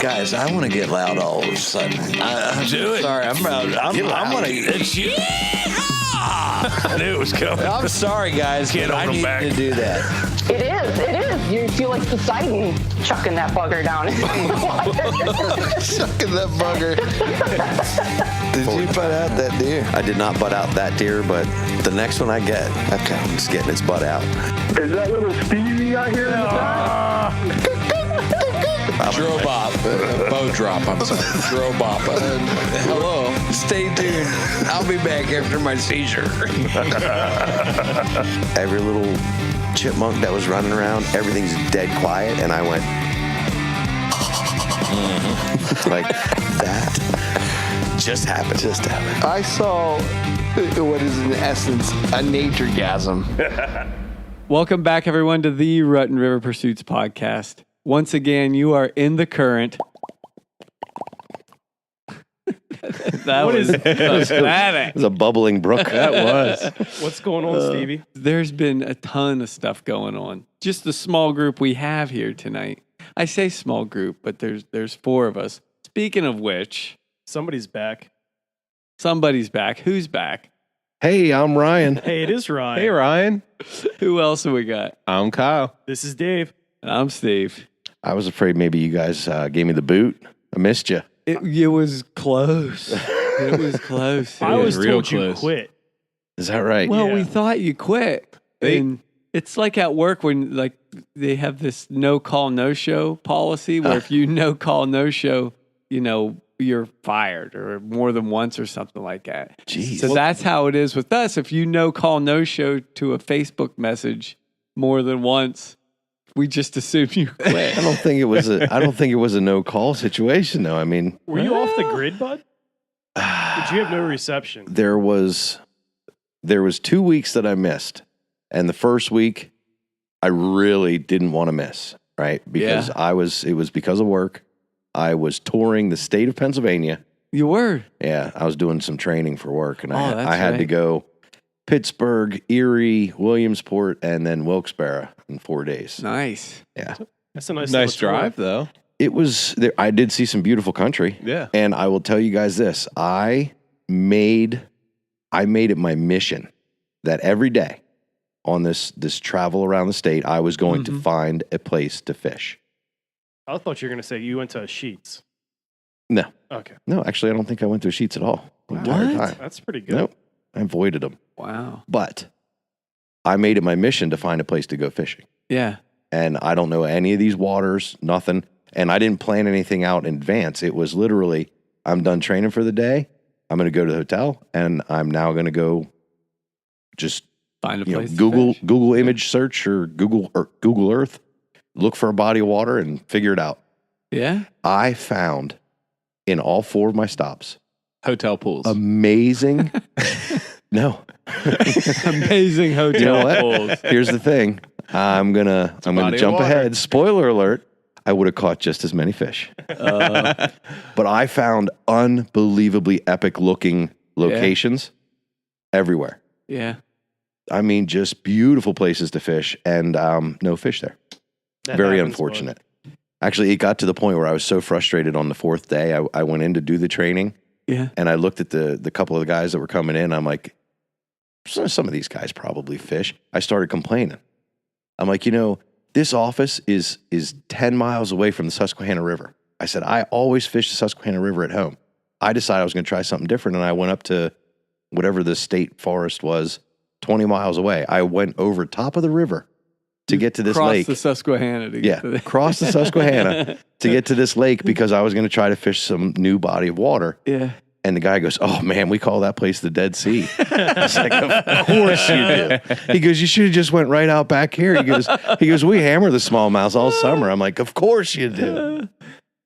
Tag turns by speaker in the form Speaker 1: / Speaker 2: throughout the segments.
Speaker 1: Guys, I want to get loud all of a sudden.
Speaker 2: Do it.
Speaker 1: Sorry, I'm going to.
Speaker 2: It's you. I knew it was coming.
Speaker 1: I'm sorry, guys,
Speaker 2: Can't
Speaker 1: but I
Speaker 2: hold 'em
Speaker 1: need
Speaker 2: back.
Speaker 1: to do that.
Speaker 3: It is. You feel like Poseidon chucking that bugger down in the water.
Speaker 1: Sucking that bugger. Did you butt out that deer?
Speaker 4: I did not butt out that deer, but the next one I get, it's getting its butt out.
Speaker 5: Is that little Stevie out here in the back?
Speaker 1: Drobop. Bow drop, I'm sorry. Drobop. Hello. Stay tuned. I'll be back after my seizure.
Speaker 4: Every little chipmunk that was running around, everything's dead quiet, and I went like that. Just happened.
Speaker 6: I saw what is in essence a nature-gasm.
Speaker 7: Welcome back, everyone, to the Rutten River Pursuits podcast. Once again, you are in the current. That was pathetic.
Speaker 4: It was a bubbling brook.
Speaker 7: That was.
Speaker 8: What's going on, Stevie?
Speaker 7: There's been a ton of stuff going on. Just the small group we have here tonight. I say small group, but there's four of us. Speaking of which,
Speaker 8: Somebody's back.
Speaker 7: somebody's back. Who's back?
Speaker 9: Hey, I'm Ryan.
Speaker 8: Hey, it is Ryan.
Speaker 9: Hey, Ryan.
Speaker 7: Who else have we got?
Speaker 9: I'm Kyle.
Speaker 8: This is Dave.
Speaker 7: And I'm Steve.
Speaker 4: I was afraid maybe you guys gave me the boot. I missed you.
Speaker 7: It was close. It was close.
Speaker 8: I was
Speaker 9: real
Speaker 8: told you
Speaker 9: close.
Speaker 8: quit.
Speaker 4: Is that right?
Speaker 7: Well, we
Speaker 8: Yeah.
Speaker 7: thought you quit. And it's like at work when like they have this no call, no show policy where if you no call, no show, you're fired or more than once or something like that.
Speaker 4: Jeez.
Speaker 7: So that's how it is with us. If you no call, no show to a Facebook message more than once, we just assume you quit.
Speaker 4: I don't think it was a no call situation though. I mean,
Speaker 8: Were you off the grid, bud? Did you have no reception?
Speaker 4: there was 2 weeks that I missed, and the first week I really didn't want to miss, right? Because it was because of work. I was touring the state of Pennsylvania.
Speaker 7: You were.
Speaker 4: Yeah, I was doing some training for work, and
Speaker 7: that's
Speaker 4: I had to
Speaker 7: right.
Speaker 4: go Pittsburgh, Erie, Williamsport, and then Wilkes-Barre in 4 days.
Speaker 7: Nice.
Speaker 4: Yeah,
Speaker 8: That's a nice
Speaker 9: Nice
Speaker 8: little tour.
Speaker 9: drive, though.
Speaker 4: it was. I did see some beautiful country.
Speaker 9: Yeah.
Speaker 4: And I will tell you guys this: I made it my mission that every day on this travel around the state, I was going to find a place to fish.
Speaker 8: I thought you were going to say you went to Sheets.
Speaker 4: No,
Speaker 8: Okay.
Speaker 4: no, actually, I don't think I went to Sheets at all the entire
Speaker 7: What?
Speaker 4: time.
Speaker 8: That's pretty good.
Speaker 4: Nope, I avoided them.
Speaker 7: Wow.
Speaker 4: But I made it my mission to find a place to go fishing.
Speaker 7: Yeah.
Speaker 4: And I don't know any of these waters, nothing. And I didn't plan anything out in advance. It was literally, I'm done training for the day. I'm going to go to the hotel, and I'm now going to go just
Speaker 7: Find a place. to
Speaker 4: Google
Speaker 7: fish.
Speaker 4: Google image search or Google Earth, look for a body of water and figure it out.
Speaker 7: Yeah.
Speaker 4: I found in all 4 of my stops
Speaker 9: Hotel pools.
Speaker 4: amazing. No,
Speaker 7: Amazing hotel
Speaker 4: you know what?
Speaker 7: pools.
Speaker 4: Here's the thing. I'm gonna
Speaker 9: body of
Speaker 4: jump
Speaker 9: water.
Speaker 4: ahead. Spoiler alert. I would have caught just as many fish. But I found unbelievably epic looking locations everywhere.
Speaker 7: Yeah.
Speaker 4: I mean, just beautiful places to fish, and no fish there.
Speaker 8: That
Speaker 4: Very
Speaker 8: happens,
Speaker 4: unfortunate. Actually, it got to the point where I was so frustrated on the 4th day. I went in to do the training,
Speaker 7: Yeah.
Speaker 4: and I looked at the couple of the guys that were coming in. I'm like, some of these guys probably fish. I started complaining. I'm like, this office is 10 miles away from the Susquehanna River. I said, I always fish the Susquehanna River at home. I decided I was going to try something different, and I went up to whatever the state forest was 20 miles away. I went over top of the river to get to this
Speaker 7: Cross
Speaker 4: lake.
Speaker 7: the Susquehanna to get to the
Speaker 4: Cross the Susquehanna to get to this lake because I was going to try to fish some new body of water.
Speaker 7: Yeah.
Speaker 4: And the guy goes, "Oh man, we call that place the Dead Sea." I was like, "Of course you do." He goes, "You should have just went right out back here." He goes, "We hammer the smallmouths all summer." I'm like, "Of course you do."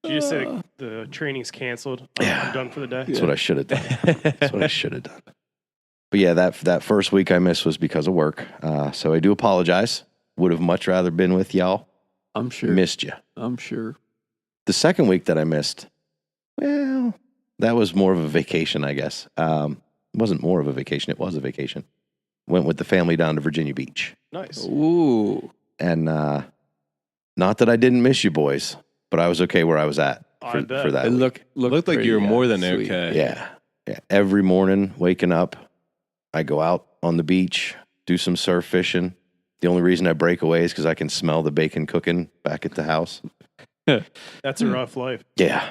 Speaker 8: Did you just say the training's canceled? I'm done for the day.
Speaker 4: That's what I should have done. That's what I should have done. But yeah, that first week I missed was because of work. So I do apologize. Would have much rather been with y'all.
Speaker 7: I'm sure.
Speaker 4: Missed you.
Speaker 7: I'm sure.
Speaker 4: The second week that I missed, well, that was more of a vacation, I guess. It wasn't more of a vacation. It was a vacation. Went with the family down to Virginia Beach.
Speaker 8: Nice.
Speaker 7: Ooh.
Speaker 4: And not that I didn't miss you boys, but I was okay where I was at.
Speaker 8: I bet.
Speaker 4: for that.
Speaker 7: It
Speaker 4: week.
Speaker 2: Looked like you were more than okay.
Speaker 4: Yeah. Every morning, waking up, I go out on the beach, do some surf fishing. The only reason I break away is because I can smell the bacon cooking back at the house.
Speaker 8: That's a rough life.
Speaker 4: Yeah.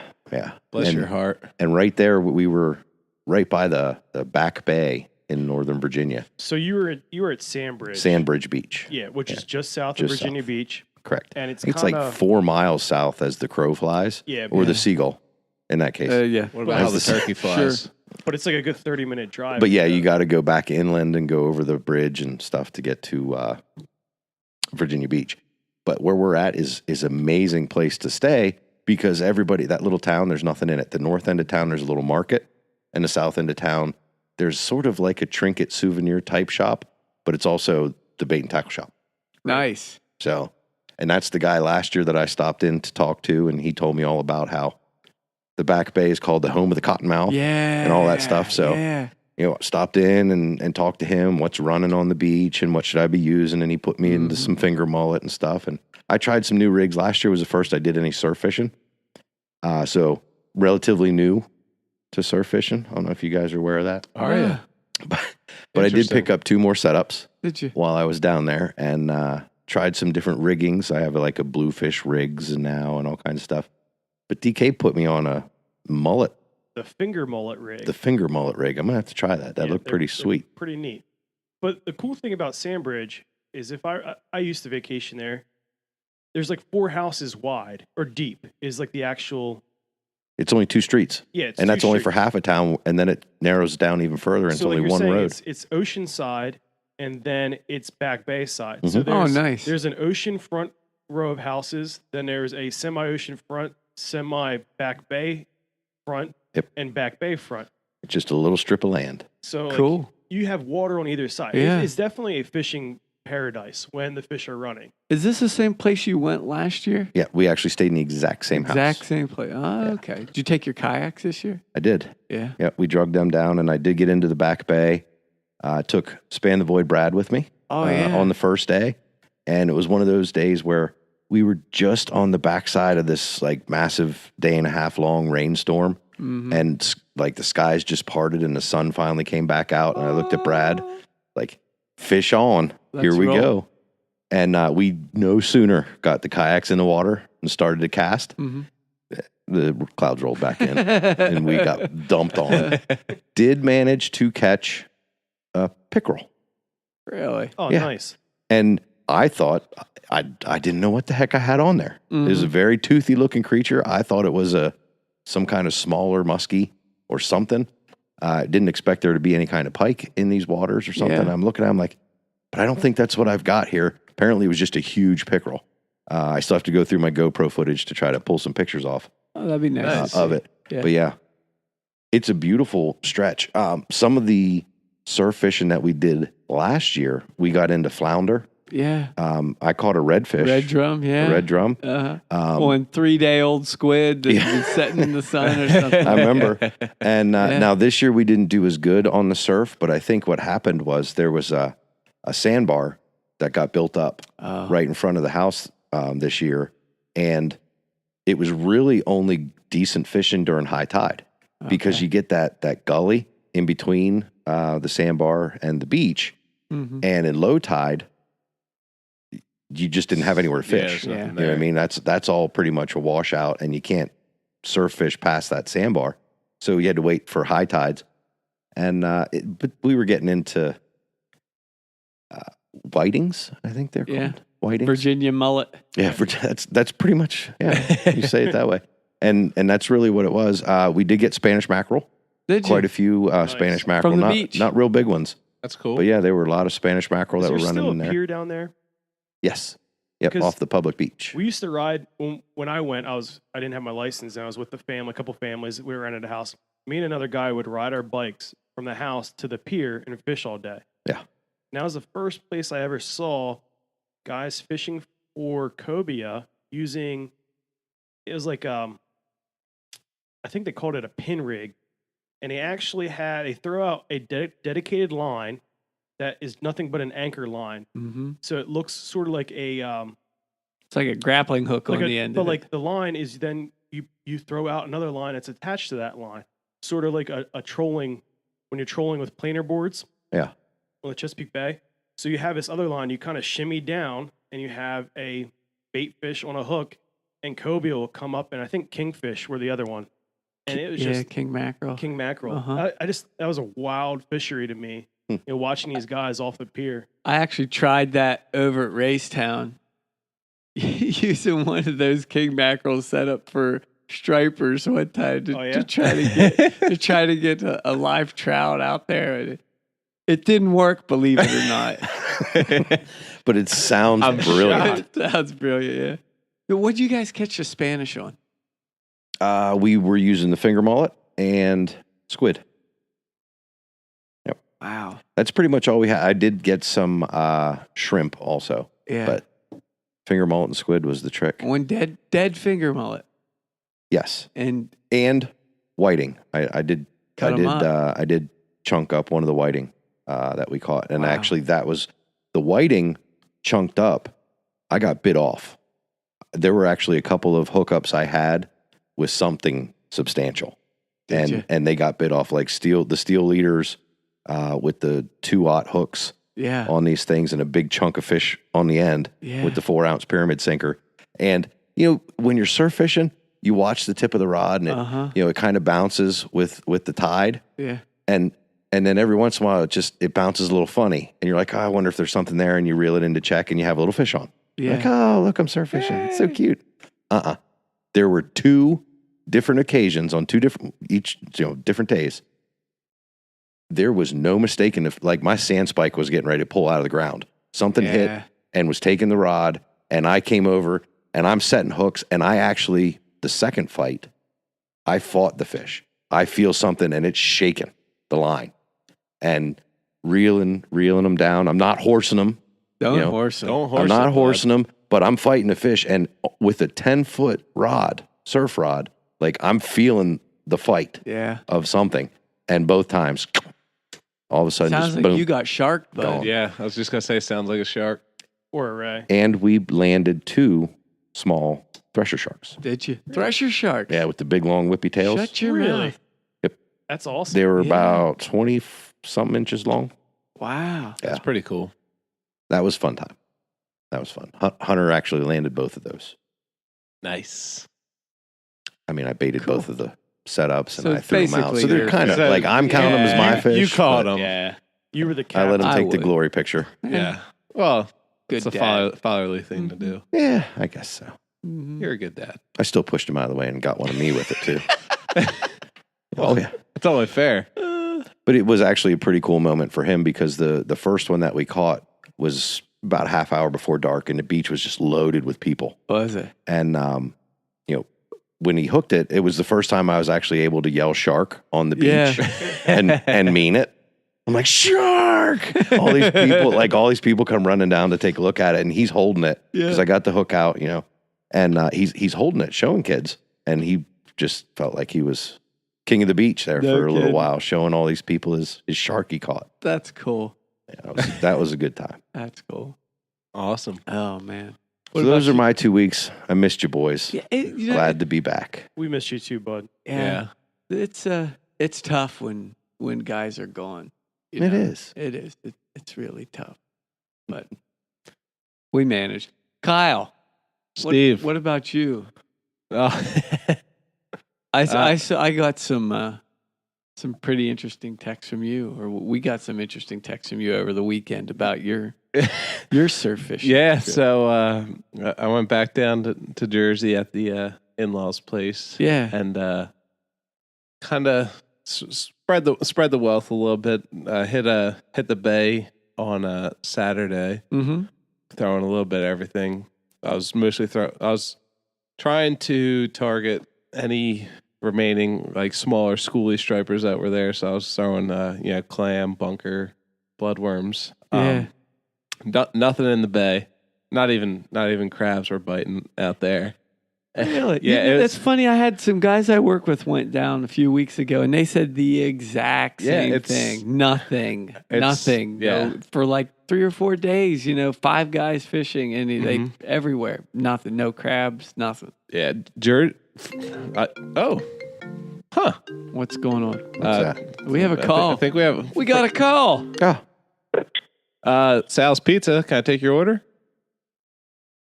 Speaker 2: Bless your heart.
Speaker 4: And right there, we were right by the Back Bay in Northern Virginia.
Speaker 8: So you were at Sandbridge.
Speaker 4: Sandbridge Beach.
Speaker 8: Yeah, which is just south
Speaker 4: Just
Speaker 8: of Virginia
Speaker 4: south.
Speaker 8: Beach.
Speaker 4: Correct.
Speaker 8: And it's
Speaker 4: like
Speaker 8: kinda-
Speaker 4: 4 miles south as the crow flies.
Speaker 8: Yeah,
Speaker 4: Or
Speaker 8: yeah.
Speaker 4: the seagull in that case.
Speaker 7: Yeah.
Speaker 2: What about how the turkey flies?
Speaker 7: Sure.
Speaker 8: But it's like a good 30-minute drive.
Speaker 4: But yeah, you got to go back inland and go over the bridge and stuff to get to Virginia Beach. But where we're at is amazing place to stay because everybody, that little town, there's nothing in it. The north end of town, there's a little market. And the south end of town, there's sort of like a trinket souvenir type shop, but it's also the bait and tackle shop.
Speaker 7: Nice.
Speaker 4: So, and that's the guy last year that I stopped in to talk to, and he told me all about how the Back Bay is called the home of the cottonmouth.
Speaker 7: Yeah.
Speaker 4: And all that stuff. So,
Speaker 7: yeah.
Speaker 4: Stopped in and talked to him, what's running on the beach and what should I be using. And he put me into some finger mullet and stuff. And I tried some new rigs. Last year was the first I did any surf fishing. So relatively new to surf fishing. I don't know if you guys are aware of that.
Speaker 2: Are you?
Speaker 4: But I did pick up 2 more setups
Speaker 7: Did you?
Speaker 4: while I was down there and tried some different riggings. I have like a bluefish rigs now and all kinds of stuff. But DK put me on a mullet.
Speaker 8: The finger mullet rig.
Speaker 4: The finger mullet rig. I'm going to have to try that. That
Speaker 8: Yeah,
Speaker 4: looked
Speaker 8: they're-
Speaker 4: pretty
Speaker 8: they're
Speaker 4: sweet.
Speaker 8: Pretty neat. But the cool thing about Sandbridge is if I used to vacation there, there's like 4 houses wide or deep is like the actual.
Speaker 4: It's only 2 streets.
Speaker 8: Yeah, it's
Speaker 4: And
Speaker 8: 2
Speaker 4: that's only for
Speaker 8: streets.
Speaker 4: half a town. And then it narrows down even further. And it's
Speaker 8: So like
Speaker 4: only
Speaker 8: you're
Speaker 4: one
Speaker 8: saying,
Speaker 4: road.
Speaker 8: It's Oceanside and then it's Back Bay side.
Speaker 4: Mhm.
Speaker 8: So there's,
Speaker 7: nice.
Speaker 8: There's an ocean front row of houses. Then there's a semi-ocean front, semi-Back Bay front,
Speaker 4: Yep.
Speaker 8: and Back Bay front.
Speaker 4: It's just a little strip of land.
Speaker 8: So like,
Speaker 7: Cool.
Speaker 8: you have water on either side.
Speaker 7: Yeah.
Speaker 8: It's definitely a fishing paradise when the fish are running.
Speaker 7: Is this the same place you went last year?
Speaker 4: Yeah, we actually stayed in the exact same house.
Speaker 7: Exact same place. Oh, okay. Did you take your kayaks this year?
Speaker 4: I did.
Speaker 7: Yeah.
Speaker 4: Yeah, we drugged them down, and I did get into the Back Bay. Took Span the Void Brad with me on the first day, and it was one of those days where we were just on the backside of this like massive 1.5 day long rainstorm, and like the skies just parted and the sun finally came back out, and I looked at Brad like, fish on, here we
Speaker 7: roll.
Speaker 4: go. And we no sooner got the kayaks in the water and started to cast, the clouds rolled back in and we got dumped on. Did manage to catch a pickerel.
Speaker 7: Really?
Speaker 8: Oh,
Speaker 4: Yeah.
Speaker 8: nice.
Speaker 4: And I thought, I didn't know what the heck I had on there. It was a very toothy looking creature. I thought it was some kind of smaller muskie or something. I didn't expect there to be any kind of pike in these waters or something.
Speaker 7: Yeah.
Speaker 4: I'm looking at him like, but I don't think that's what I've got here. Apparently it was just a huge pickerel. I still have to go through my GoPro footage to try to pull some pictures off
Speaker 7: Oh, that'd be nice.
Speaker 4: of it.
Speaker 7: Yeah.
Speaker 4: But yeah, it's a beautiful stretch. Some of the surf fishing that we did last year, we got into flounder.
Speaker 7: Yeah.
Speaker 4: I caught a redfish.
Speaker 7: Red drum. Yeah.
Speaker 4: A red drum.
Speaker 7: One 3-day-old squid that's been setting in the sun or something.
Speaker 4: I remember. And now this year we didn't do as good on the surf, but I think what happened was there was a sandbar that got built up right in front of the house this year. And it was really only decent fishing during high tide because you get that gully in between the sandbar and the beach. And in low tide, you just didn't have anywhere to fish.
Speaker 2: there's nothing
Speaker 4: You know what I mean? That's all pretty much a washout, and you can't surf fish past that sandbar. So you had to wait for high tides. And but we were getting into whitings, I think they're called. Whitings.
Speaker 7: Virginia mullet.
Speaker 4: Yeah, that's pretty much, you say it that way. And that's really what it was. We did get Spanish mackerel.
Speaker 7: Did you?
Speaker 4: Quite a few Spanish mackerel.
Speaker 7: From the
Speaker 4: not,
Speaker 7: beach.
Speaker 4: Not real big ones.
Speaker 2: That's cool.
Speaker 4: But yeah, there were a lot of Spanish mackerel
Speaker 8: Is
Speaker 4: that
Speaker 8: there
Speaker 4: were running
Speaker 8: still
Speaker 4: in
Speaker 8: a
Speaker 4: there.
Speaker 8: pier down there?
Speaker 4: Yes. Yep,
Speaker 8: 'Cause
Speaker 4: off the public beach.
Speaker 8: We used to ride when I went. I didn't have my license, and I was with the family, a couple families. We were rented a house. Me and another guy would ride our bikes from the house to the pier and fish all day.
Speaker 4: Yeah.
Speaker 8: And that was the first place I ever saw guys fishing for cobia using. It was like I think they called it a pin rig, and they throw out a dedicated line that is nothing but an anchor line.
Speaker 7: Mm-hmm.
Speaker 8: So it looks sort of like a
Speaker 7: It's like a grappling hook
Speaker 8: like
Speaker 7: on
Speaker 8: a-
Speaker 7: the end.
Speaker 8: but
Speaker 7: of
Speaker 8: like
Speaker 7: it.
Speaker 8: the line is then you throw out another line that's attached to that line, sort of like a trolling when you're trolling with planer boards.
Speaker 4: Yeah.
Speaker 8: On the Chesapeake Bay. So you have this other line, you kind of shimmy down, and you have a bait fish on a hook, and cobia will come up, and I think kingfish were the other one. And it was just
Speaker 7: king mackerel.
Speaker 8: king mackerel.
Speaker 7: Uh-huh.
Speaker 8: I just, that was a wild fishery to me, watching these guys off the pier.
Speaker 7: I actually tried that over at Racetown, using one of those king mackerels set up for stripers one time to try to get a live trout out there. And it didn't work, believe it or not.
Speaker 4: But it sounds brilliant.
Speaker 7: It sounds brilliant, yeah. But what'd you guys catch the Spanish on?
Speaker 4: We were using the finger mullet and squid. Yep.
Speaker 7: Wow.
Speaker 4: That's pretty much all we had. I did get some shrimp also.
Speaker 7: Yeah.
Speaker 4: But finger mullet and squid was the trick.
Speaker 7: One dead finger mullet.
Speaker 4: Yes.
Speaker 7: And
Speaker 4: whiting. I did
Speaker 7: Cut 'em up.
Speaker 4: I did chunk up one of the whiting that we caught. And
Speaker 7: Wow.
Speaker 4: actually that was the whiting chunked up. I got bit off. There were actually a couple of hookups I had with something substantial. And they got bit off, like the steel leaders with the 2-aught hooks
Speaker 7: yeah.
Speaker 4: on these things, and a big chunk of fish on the end
Speaker 7: Yeah.
Speaker 4: with the 4-ounce pyramid sinker. And when you're surf fishing, you watch the tip of the rod, and it it kind of bounces with the tide.
Speaker 7: Yeah.
Speaker 4: And then every once in a while it bounces a little funny, and you're like, oh, I wonder if there's something there, and you reel it into check, and you have a little fish on.
Speaker 7: Yeah.
Speaker 4: Like, oh, look, I'm surf fishing. It's so cute. There were 2 different occasions on 2 different days. There was no mistaking if, like, my sand spike was getting ready to pull out of the ground. Something hit and was taking the rod, and I came over and I'm setting hooks, and I actually, the second fight, I fought the fish. I feel something and it's shaking the line and reeling them down. I'm not horsing them.
Speaker 7: Don't horse them.
Speaker 2: Don't horse
Speaker 4: I'm not
Speaker 2: it,
Speaker 4: horsing them, but I'm fighting the fish, and with a 10-foot rod, surf rod, like, I'm feeling the fight of something. And both times, all of a sudden,
Speaker 7: Sounds
Speaker 4: just
Speaker 7: like
Speaker 4: boom.
Speaker 7: you got sharked, bud.
Speaker 4: Gone.
Speaker 2: Yeah, I was just gonna say, sounds like a shark.
Speaker 8: Or a ray.
Speaker 4: And we landed 2 small thresher sharks.
Speaker 7: Did you? Thresher sharks.
Speaker 4: Yeah, with the big long whippy tails.
Speaker 7: Shut your
Speaker 8: Really?
Speaker 7: mouth.
Speaker 8: That's awesome.
Speaker 4: They were
Speaker 7: Yeah.
Speaker 4: about 20-something inches long.
Speaker 7: Wow.
Speaker 2: That's pretty cool.
Speaker 4: That was fun time. That was fun. Hunter actually landed both of those.
Speaker 2: Nice.
Speaker 4: I mean, I baited both of the setups, and
Speaker 7: So
Speaker 4: I threw them out.
Speaker 7: basically
Speaker 4: So they're
Speaker 7: they're-
Speaker 4: kind of
Speaker 2: So-
Speaker 4: like, I'm counting them as my fish.
Speaker 2: You caught
Speaker 4: but
Speaker 2: them.
Speaker 8: Yeah. You were the
Speaker 4: I
Speaker 8: captain.
Speaker 4: let them
Speaker 7: I
Speaker 4: take the
Speaker 7: would.
Speaker 4: glory picture.
Speaker 2: Yeah. Well,
Speaker 7: Good
Speaker 2: it's a
Speaker 7: dad.
Speaker 2: fatherly thing to do.
Speaker 4: Yeah, I guess so.
Speaker 7: Mhm.
Speaker 2: You're a good dad.
Speaker 4: I still pushed him out of the way and got one of me with it too. Oh yeah.
Speaker 2: It's only fair.
Speaker 4: But it was actually a pretty cool moment for him, because the first one that we caught was about a half hour before dark, and the beach was just loaded with people.
Speaker 7: Was it?
Speaker 4: And when he hooked it, it was the first time I was actually able to yell shark on the beach and mean it. I'm like, shark! All these people come running down to take a look at it, and he's holding it because I got the hook out, and he's holding it, showing kids, and he just felt like he was king of the beach there for a little while, showing all these people his shark he caught.
Speaker 7: That's cool.
Speaker 4: Yeah, that was a good time.
Speaker 7: That's cool.
Speaker 2: Awesome.
Speaker 7: Oh, man.
Speaker 4: So those are my 2 weeks. I missed you boys.
Speaker 7: Yeah,
Speaker 4: Glad to be back.
Speaker 8: We missed you too, bud.
Speaker 7: Yeah. It's tough when guys are gone.
Speaker 4: It is.
Speaker 7: It is. It's really tough. But we managed. Kyle.
Speaker 2: Steve.
Speaker 7: What about you?
Speaker 2: Oh.
Speaker 7: I got some pretty interesting texts from you, or we got some interesting texts from you over the weekend about your surf fishing.
Speaker 2: Yeah,
Speaker 7: trip.
Speaker 2: so I went back down to Jersey at the in-laws' place.
Speaker 7: Yeah.
Speaker 2: And kind of spread the wealth a little bit. Hit the bay on a Saturday, throwing a little bit of everything. I was mostly I was trying to target any remaining like smaller schoolie stripers that were there. So I was throwing clam, bunker, bloodworms. Nothing in the bay. Not even crabs were biting out there.
Speaker 7: Really?
Speaker 2: Yeah,
Speaker 7: You know,
Speaker 2: it
Speaker 7: that's funny. I had some guys I work with went down a few weeks ago, and they said the exact same thing. Nothing.
Speaker 2: Yeah.
Speaker 7: No, for like 3 or 4 days, 5 guys fishing, and they everywhere. Nothing. No crabs. Nothing.
Speaker 2: Yeah, huh?
Speaker 7: What's going on?
Speaker 4: What's that?
Speaker 7: We have a call.
Speaker 2: I think we have.
Speaker 7: We got a call.
Speaker 4: Oh,
Speaker 2: Sal's Pizza. Can I take your order?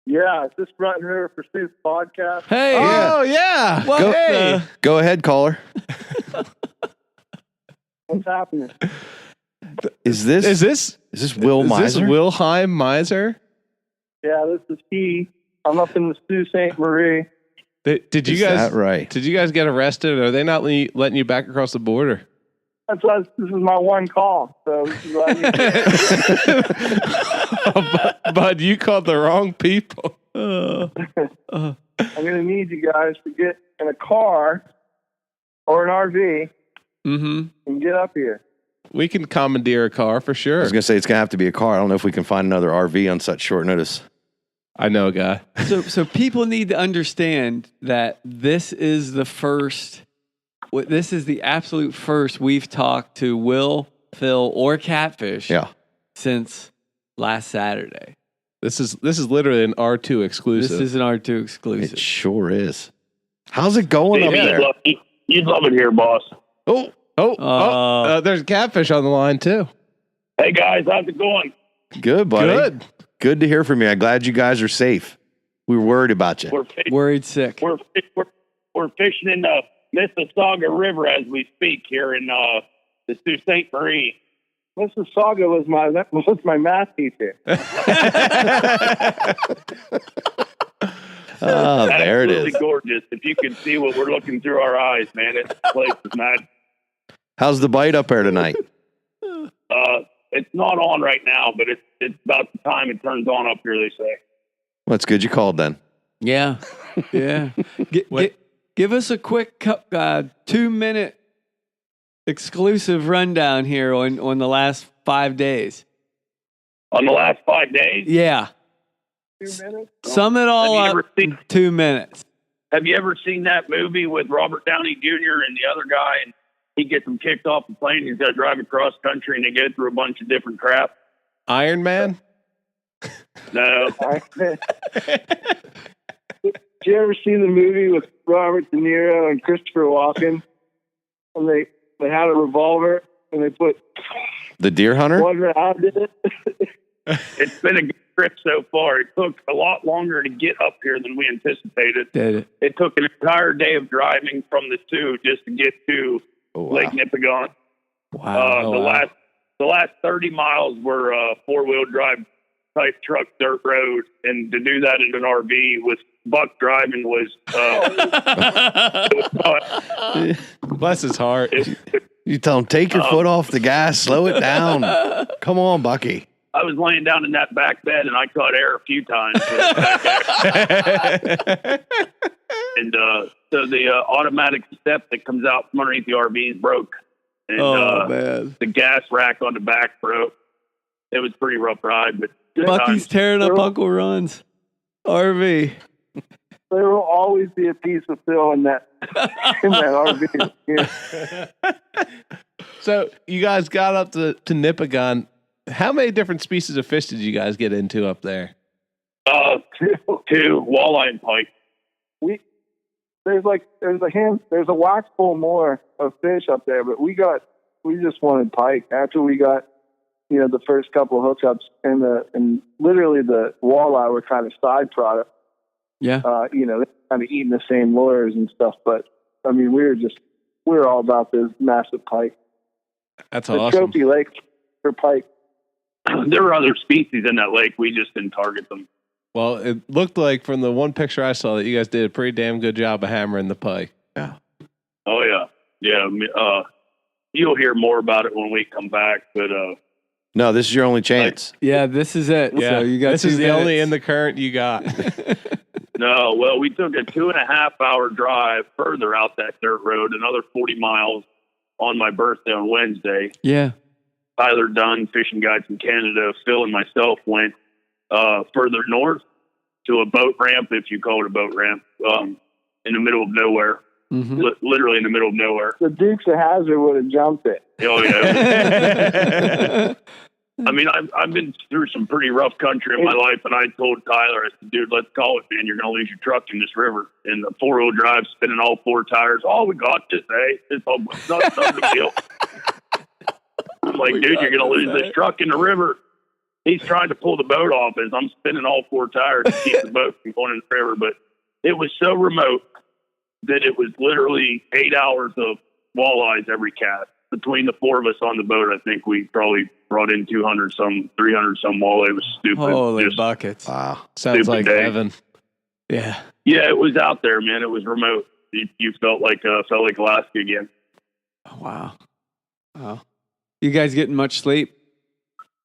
Speaker 5: Yeah, is this Front and River Pursuits podcast?
Speaker 7: Hey.
Speaker 2: Oh yeah.
Speaker 7: What
Speaker 4: go ahead, caller.
Speaker 5: What's happening?
Speaker 4: Is this Will
Speaker 2: Is
Speaker 4: Miser?
Speaker 2: this Wilhelm Miser?
Speaker 5: Yeah, this is he. I'm up in the Sault Ste Marie.
Speaker 2: Did you
Speaker 4: Is
Speaker 2: guys?
Speaker 4: that right?
Speaker 2: Did you guys get arrested? Are they not letting you back across the border?
Speaker 5: This is my one call. So this is what I need.
Speaker 2: Bud, you called the wrong people.
Speaker 5: I'm going to need you guys to get in a car or an RV and get up here.
Speaker 2: We can commandeer a car for
Speaker 4: I
Speaker 2: sure.
Speaker 4: was going to say it's going to have to be a car. I don't know if we can find another RV on such short notice.
Speaker 2: I know a guy.
Speaker 7: So people need to understand that this is the first. This is the absolute first we've talked to Will, Phil, or Catfish. Since last Saturday.
Speaker 2: This is literally an R2 exclusive.
Speaker 7: This is an R2 exclusive.
Speaker 4: It sure is. How's it going up there?
Speaker 10: You'd love it here, boss.
Speaker 2: There's Catfish on the line too.
Speaker 10: Hey guys, how's it going?
Speaker 4: Good, buddy. Good to hear from you. I'm glad you guys are safe. We were worried about you.
Speaker 7: Worried sick.
Speaker 10: We're fishing in the Mississauga River as we speak here in the Sault Ste Marie.
Speaker 5: Mississauga was my math teacher.
Speaker 4: Oh, there it
Speaker 10: Absolutely
Speaker 4: is.
Speaker 10: gorgeous. If you could see what we're looking through our eyes, man, this place is mad.
Speaker 4: How's the bite up there tonight?
Speaker 10: It's not on right now, but it's about the time it turns on up here, they say.
Speaker 4: Well, that's good you called then.
Speaker 7: Yeah. Give us a quick 2-minute exclusive rundown here on the last 5 days.
Speaker 10: On the last 5 days?
Speaker 7: Yeah.
Speaker 5: 2 minutes?
Speaker 7: Sum it all up in 2 minutes.
Speaker 10: Have you ever seen that movie with Robert Downey Jr. and the other guy, and he gets them kicked off the plane, he's got to drive across country, and they go through a bunch of different crap?
Speaker 2: Iron Man?
Speaker 10: No.
Speaker 5: Did you ever see the movie with Robert De Niro and Christopher Walken? And they had a revolver and they put
Speaker 4: The Deer Hunter?
Speaker 5: one round in it.
Speaker 10: It's been a good trip so far. It took a lot longer to get up here than we anticipated.
Speaker 7: Did it?
Speaker 10: It took an entire day of driving from the Sioux just to get to Lake Nipigon.
Speaker 7: Wow.
Speaker 10: The last 30 miles were 4-wheel drive type truck dirt road, and to do that in an RV with Buck driving was
Speaker 2: Bless his heart.
Speaker 4: You tell him, take your foot off the gas, slow it down. Come on, Bucky.
Speaker 10: I was laying down in that back bed and I caught air a few times. And so the automatic step that comes out from underneath the RV is broke. And
Speaker 7: man.
Speaker 10: the gas rack on the back broke. It was a pretty rough ride, but good
Speaker 7: Bucky's
Speaker 10: times.
Speaker 7: tearing up Uncle Ron's RV.
Speaker 5: There will always be a piece of Phil in that RV. Yeah.
Speaker 2: So you guys got up to Nipigon. How many different species of fish did you guys get into up there?
Speaker 10: Two, walleye and pike.
Speaker 5: There's a wax full more of fish up there, but we just wanted pike after we got the first couple of hookups, and literally the walleye were kind of side product.
Speaker 7: Yeah.
Speaker 5: They're kind of eating the same lures and stuff, but I mean we were all about this massive pike.
Speaker 2: That's
Speaker 5: the
Speaker 2: awesome.
Speaker 5: Trophy Lake for pike.
Speaker 10: There were other species in that lake. We just didn't target them.
Speaker 2: Well, it looked like from the one picture I saw that you guys did a pretty damn good job of hammering the pike.
Speaker 4: Yeah.
Speaker 10: Oh yeah. Yeah. You'll hear more about it when we come back, but
Speaker 4: No, this is your only chance.
Speaker 7: Yeah, this is it.
Speaker 2: Yeah,
Speaker 7: So you got
Speaker 2: this is the only in the current you got.
Speaker 10: no, well, we took a 2.5-hour drive further out that dirt road, another 40 miles on my birthday on Wednesday.
Speaker 7: Yeah.
Speaker 10: Tyler Dunn, fishing guide from Canada, Phil and myself went further north to a boat ramp, if you call it a boat ramp, in the middle of nowhere. Literally in the middle of nowhere.
Speaker 5: The Dukes of Hazzard would have jumped it.
Speaker 10: Oh yeah. I mean, I've been through some pretty rough country in my life, and I told Tyler, I said, dude, let's call it, man. You're going to lose your truck in this river. And the 4-wheel drive, spinning all 4 tires. Oh, we got this, eh? It's not a big deal. I'm like, dude, you're going to lose this truck in the river. He's trying to pull the boat off as I'm spinning all 4 tires to keep the boat from going in the river. But it was so remote that it was literally 8 hours of walleyes every cast. Between the 4 of us on the boat, I think we probably brought in 300 some walleye. It was stupid.
Speaker 7: Holy buckets.
Speaker 2: Wow. Sounds like heaven.
Speaker 7: Yeah.
Speaker 10: Yeah, it was out there, man. It was remote. You felt like Alaska again.
Speaker 7: Wow. You guys getting much sleep?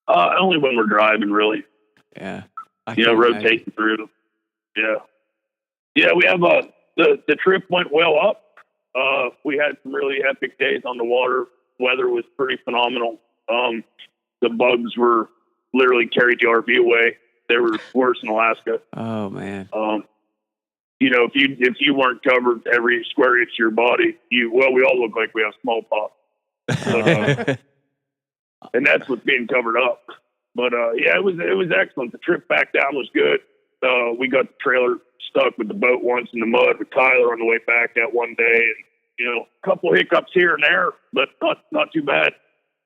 Speaker 10: Only when we're driving, really.
Speaker 7: Yeah.
Speaker 10: Rotating through. Yeah. Yeah, we have the trip went well up. We had some really epic days on the water. Weather was pretty phenomenal. The bugs were literally carried the RV away. They were worse in Alaska.
Speaker 7: Oh man.
Speaker 10: If you weren't covered every square inch of your body, we all look like we have smallpox. And that's what's being covered up. But it was excellent. The trip back down was good. We got the trailer stuck with the boat once in the mud with Tyler on the way back that one day, and a couple hiccups here and there, but not too bad.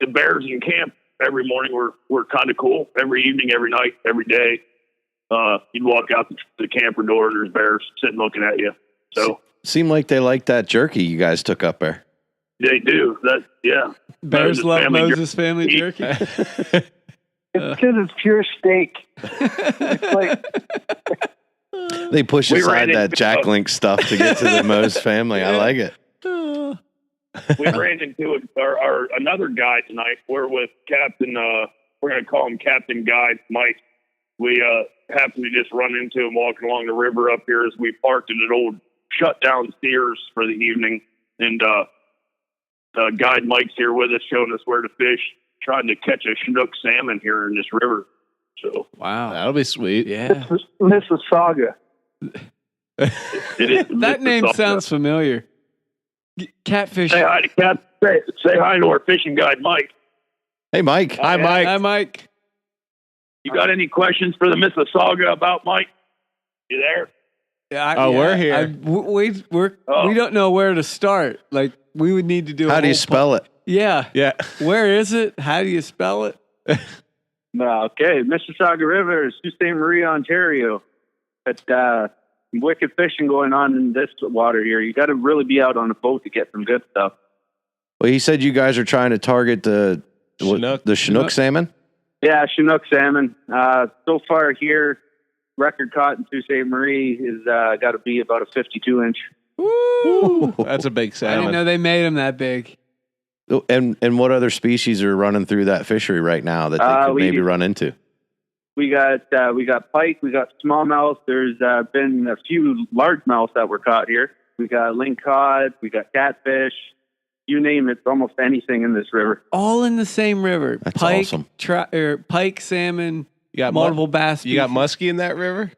Speaker 10: The bears in camp every morning were kind of cool. Every evening, every night, every day, you'd walk out the camper door and there's bears sitting looking at you. So
Speaker 4: seemed like they liked that jerky you guys took up there.
Speaker 10: They do.
Speaker 7: Bears love Moses family jerky.
Speaker 5: It's because it's pure steak. It's like
Speaker 4: they push aside that Jack Link stuff to get to the Mose family. I like it.
Speaker 10: We ran into our another guy tonight. We're with Captain. We're going to call him Captain Guide Mike. We happened to just run into him walking along the river up here as we parked in an old shutdown Sears for the evening, and Guide Mike's here with us, showing us where to fish, trying to catch a Chinook salmon here in this river. So
Speaker 7: wow,
Speaker 2: that'll be sweet.
Speaker 5: Yeah, Mississauga.
Speaker 7: That name sounds familiar. Catfish.
Speaker 10: Say hi to say hi to our fishing guide, Mike.
Speaker 4: Hey, Mike.
Speaker 2: Hi, Mike.
Speaker 7: Hi, Mike.
Speaker 10: You got any questions for the Mississauga about Mike? You there?
Speaker 7: Yeah,
Speaker 2: we're here.
Speaker 7: We don't know where to start. Like we would need to do.
Speaker 4: How do you spell it?
Speaker 7: Yeah.
Speaker 2: Yeah.
Speaker 7: Where is it? How do you spell it?
Speaker 11: Okay, Mississauga River, Sault Ste Marie, Ontario. But wicked fishing going on in this water here. You got to really be out on a boat to get some good stuff.
Speaker 4: Well, he said you guys are trying to target the Chinook salmon.
Speaker 11: Yeah, Chinook salmon. So far here, record caught in Sault Ste Marie is got to be about a 52-inch.
Speaker 7: Woo!
Speaker 2: That's a big
Speaker 7: I
Speaker 2: salmon.
Speaker 7: didn't know they made them that big.
Speaker 4: And what other species are running through that fishery right now that they could maybe run into?
Speaker 11: We got pike, we got smallmouth. There's been a few largemouth that were caught here. We got link cod, we got catfish. You name it, almost anything in this river.
Speaker 7: All in the same river.
Speaker 4: That's
Speaker 7: pike,
Speaker 4: awesome.
Speaker 7: Pike, salmon,
Speaker 2: You got
Speaker 7: multiple bass.
Speaker 2: You got
Speaker 7: species.
Speaker 2: muskie in that river?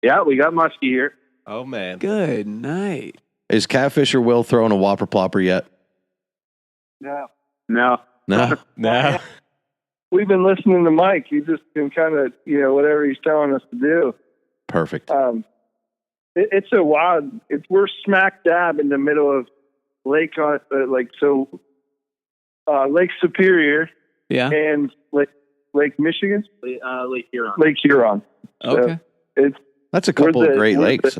Speaker 11: Yeah, we got muskie here.
Speaker 2: Oh man.
Speaker 7: Good night.
Speaker 4: Is Catfisher Will throwing a whopper plopper yet?
Speaker 5: No.
Speaker 11: No.
Speaker 2: No.
Speaker 5: We've been listening to Mike. He's just been kind of, whatever he's telling us to do.
Speaker 4: Perfect.
Speaker 5: It's a wild. We're smack dab in the middle of Lake Superior.
Speaker 7: Yeah.
Speaker 5: And Lake Michigan.
Speaker 11: Lake Huron.
Speaker 5: Lake Huron.
Speaker 7: Okay.
Speaker 5: So
Speaker 4: That's a couple of Great Lakes.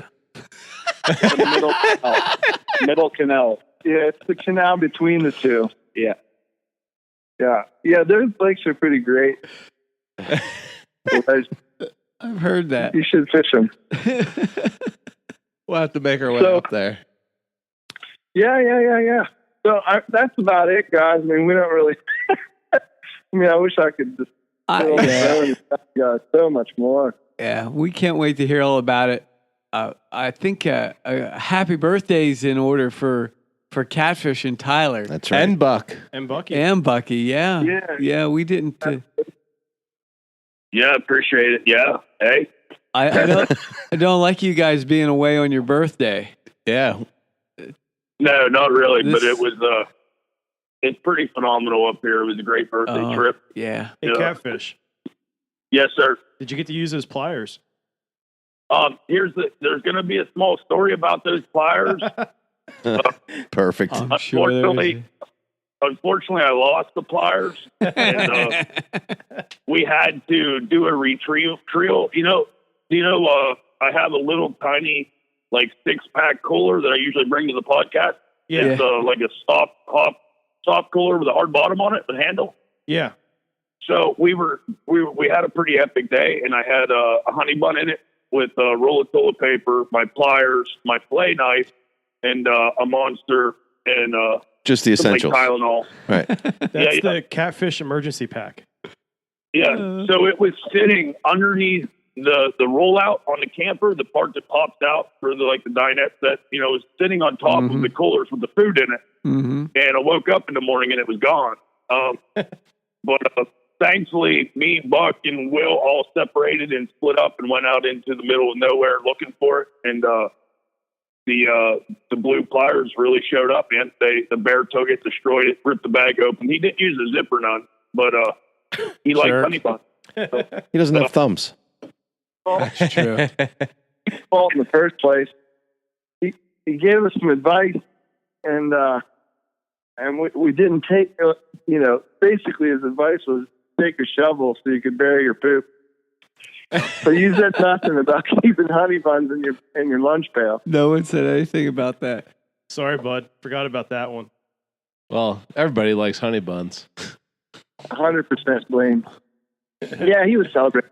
Speaker 11: The middle canal.
Speaker 5: Yeah, it's the canal between the two.
Speaker 11: Yeah.
Speaker 5: Yeah, those lakes are pretty great.
Speaker 7: I've heard that.
Speaker 5: You should fish them.
Speaker 2: We'll have to make our way up there.
Speaker 5: Yeah. So that's about it, guys. I mean, we don't really. I wish I could just. So much more.
Speaker 7: Yeah, we can't wait to hear all about it. I think happy birthdays in order for Catfish and Tyler.
Speaker 4: That's right.
Speaker 2: And Buck.
Speaker 8: And Bucky.
Speaker 7: And Bucky, yeah. Yeah, we didn't.
Speaker 10: Yeah, appreciate it. Yeah. Hey,
Speaker 7: I don't like you guys being away on your birthday.
Speaker 2: Yeah.
Speaker 10: No, not really,
Speaker 7: This-
Speaker 10: but it was it's pretty phenomenal up here. It was a great birthday trip.
Speaker 7: Yeah.
Speaker 8: Hey, Catfish,
Speaker 10: Yes, sir.
Speaker 8: did you get to use those pliers?
Speaker 10: There's going to be a small story about those pliers.
Speaker 4: Perfect.
Speaker 7: I'm sure there is.
Speaker 10: Unfortunately, I lost the pliers, and we had to do a retrieval. I have a little tiny, like 6-pack cooler that I usually bring to the podcast.
Speaker 8: Yeah.
Speaker 10: It's like a soft cooler with a hard bottom on it, the handle.
Speaker 8: Yeah.
Speaker 10: So we had a pretty epic day, and I had a honey bun in it with a roll of toilet paper, my pliers, my fillet knife, and a monster, and
Speaker 4: Just the
Speaker 10: some, like,
Speaker 4: essentials.
Speaker 10: Tylenol.
Speaker 4: Right.
Speaker 8: That's the Catfish emergency pack.
Speaker 10: Yeah. So it was sitting underneath the rollout on the camper, the part that pops out for the dinette set, was sitting on top of the coolers with the food in it.
Speaker 7: Mm-hmm.
Speaker 10: And I woke up in the morning and it was gone. But thankfully, me, Buck, and Will all separated and split up and went out into the middle of nowhere looking for it. And the blue pliers really showed up, man. The bear took it, destroyed it, ripped the bag open. He didn't use a zipper none, but he liked honey bun.
Speaker 4: He doesn't have thumbs.
Speaker 7: That's true.
Speaker 5: Fault in the first place. He gave us some advice, and we didn't take. Basically his advice was take a shovel so you could bury your poop. But you said nothing about keeping honey buns in your lunch pail.
Speaker 7: No one said anything about that.
Speaker 8: Sorry, bud. Forgot about that one.
Speaker 2: Well, everybody likes honey buns.
Speaker 5: 100% blame. Yeah, he was celebrating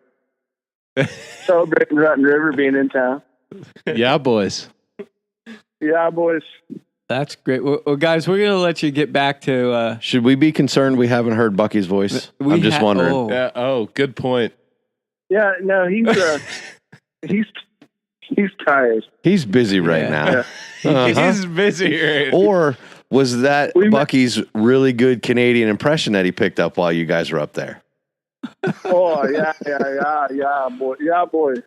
Speaker 5: Rotten River being in town.
Speaker 2: Yeah, boys.
Speaker 5: Yeah, boys.
Speaker 7: That's great. Well, guys, we're going to let you get back to...
Speaker 4: Should we be concerned we haven't heard Bucky's voice? I'm just wondering.
Speaker 7: Oh.
Speaker 2: Yeah. Oh, good point.
Speaker 5: Yeah, no, he's tired.
Speaker 4: He's busy right now.
Speaker 2: He's busy. Right?
Speaker 4: Or was that Bucky's really good Canadian impression that he picked up while you guys were up there?
Speaker 5: Oh yeah, boy,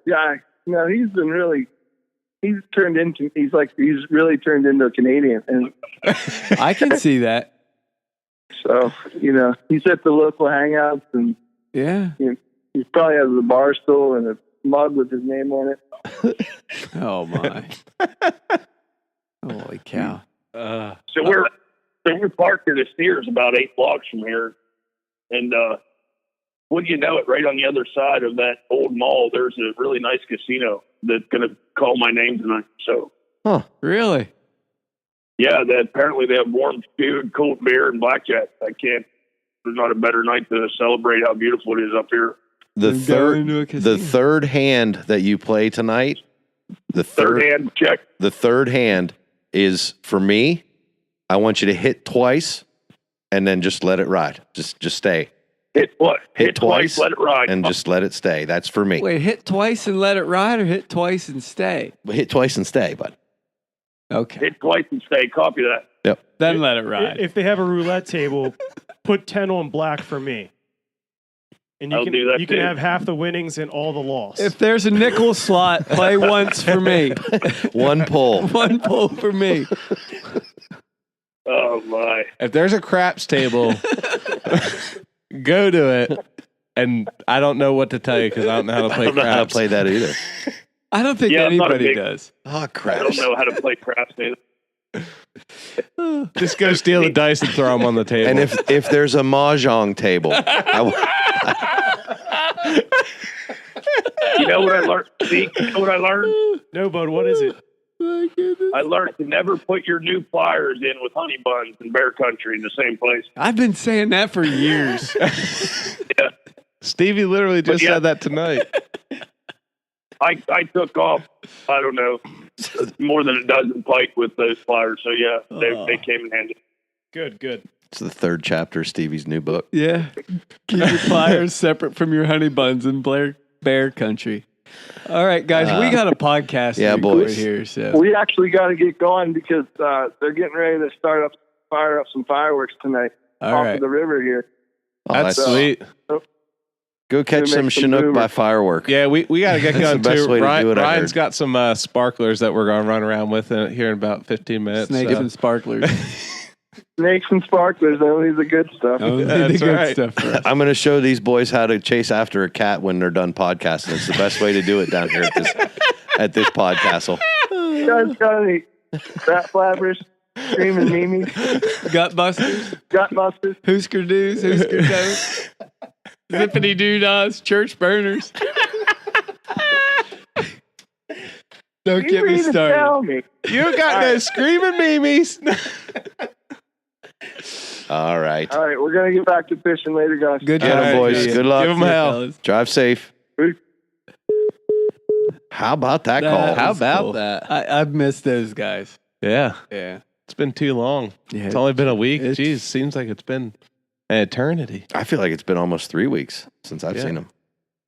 Speaker 5: yeah. No, he's really turned into a Canadian, and
Speaker 7: I can see that.
Speaker 5: so he's at the local hangouts, and
Speaker 7: Yeah.
Speaker 5: he probably has a bar stool and a mug with his name on it.
Speaker 7: Oh, my. Holy cow.
Speaker 10: So we're parked at a Sears about 8 blocks from here, and wouldn't you know it, right on the other side of that old mall, there's a really nice casino that's going to call my name tonight. So,
Speaker 7: Really?
Speaker 10: yeah, apparently they have warm food, cold beer, and blackjack. There's not a better night to celebrate how beautiful it is up here.
Speaker 4: The
Speaker 7: going to a casino.
Speaker 4: third hand that you play tonight, the
Speaker 10: Third hand check.
Speaker 4: The third hand is for me. I want you to hit twice and then just let it ride. Just stay.
Speaker 10: Hit what?
Speaker 4: Hit twice,
Speaker 10: let it ride.
Speaker 4: and just let it stay. That's for me.
Speaker 7: Wait, hit twice and let it ride, or hit twice and stay?
Speaker 4: Hit twice and stay, bud.
Speaker 7: Okay.
Speaker 10: Hit twice and stay. Copy that.
Speaker 4: Yep.
Speaker 7: Then let it ride.
Speaker 8: If they have a roulette table, put 10 on black for me. And
Speaker 10: I'll do that
Speaker 8: you can
Speaker 10: too.
Speaker 8: have half the winnings and all the loss.
Speaker 7: If there's a nickel slot, play once for me.
Speaker 4: One pull.
Speaker 7: One pull for me.
Speaker 10: Oh my!
Speaker 2: If there's a craps table, go to it. And I don't know what to tell you because I don't know how to
Speaker 4: I
Speaker 2: play
Speaker 4: don't know how to
Speaker 2: craps.
Speaker 4: play that either.
Speaker 7: I don't think
Speaker 10: Yeah, I'm not a
Speaker 7: anybody
Speaker 10: big-
Speaker 7: does.
Speaker 4: Oh,
Speaker 10: I
Speaker 4: crap.
Speaker 10: don't know how to play craps either.
Speaker 2: Just go steal the dice and throw them on the table.
Speaker 4: And if there's a mahjong table,
Speaker 10: You know what I learned? See, you know what I learned?
Speaker 8: No, bud, what is it?
Speaker 10: I learned to never put your new pliers in with honey buns in bear country in the same place.
Speaker 7: I've been saying that for years.
Speaker 10: Yeah.
Speaker 2: Stevie literally just
Speaker 10: yeah.
Speaker 2: said that tonight.
Speaker 10: I took off, I don't know, more than a dozen pike with those pliers. So yeah, they came in handy.
Speaker 8: Good.
Speaker 4: it's the third chapter of Stevie's new book.
Speaker 7: Yeah. Keep your pliers separate from your honey buns in bear country. All right, guys, we got a podcast
Speaker 4: yeah,
Speaker 7: to record
Speaker 4: boys.
Speaker 7: here. So
Speaker 5: We actually got to get going because they're getting ready to fire up some fireworks tonight
Speaker 7: All
Speaker 5: off
Speaker 7: right.
Speaker 5: of the river here.
Speaker 4: Oh,
Speaker 2: That's
Speaker 5: So-
Speaker 2: sweet.
Speaker 4: Go catch some Chinook by firework.
Speaker 2: Yeah, we got to get
Speaker 4: That's
Speaker 2: going
Speaker 4: the best
Speaker 2: too.
Speaker 4: way to do it, I
Speaker 2: Ryan's
Speaker 4: heard.
Speaker 2: got some sparklers that we're going to run around with here in about 15 minutes.
Speaker 7: Snakes and sparklers.
Speaker 5: Snakes and sparklers, only the good stuff.
Speaker 7: Only
Speaker 2: That's
Speaker 7: the good
Speaker 2: right.
Speaker 7: stuff for us.
Speaker 4: I'm going to show these boys how to chase after a cat when they're done podcasting. It's the best way to do it down here at this podcastle.
Speaker 5: You guys got any rat flappers, screaming memes,
Speaker 7: Gut busters,
Speaker 5: gut busters?
Speaker 7: Hoosker doos, Hoosker does, zippity doo-dahs, church burners. Don't
Speaker 5: You
Speaker 7: get me
Speaker 5: need to
Speaker 7: started.
Speaker 5: tell me.
Speaker 2: You got no screaming memes.
Speaker 4: All right.
Speaker 5: All right, we're gonna get back to fishing later, guys.
Speaker 7: Good
Speaker 4: Get
Speaker 7: job,
Speaker 4: 'em, boys.
Speaker 7: guys.
Speaker 4: Good luck.
Speaker 2: Give 'em hell.
Speaker 7: fellas.
Speaker 4: Drive safe.
Speaker 5: Peace.
Speaker 4: How about that
Speaker 7: That
Speaker 4: call?
Speaker 2: How
Speaker 7: was
Speaker 2: about
Speaker 7: cool.
Speaker 2: that?
Speaker 7: I've missed those guys.
Speaker 2: Yeah,
Speaker 7: Yeah.
Speaker 2: it's been too long.
Speaker 7: Yeah.
Speaker 2: It's only been a week.
Speaker 7: It's-
Speaker 2: Jeez, seems like it's been an eternity.
Speaker 4: I feel like it's been almost 3 weeks since I've
Speaker 2: Yeah.
Speaker 4: seen him.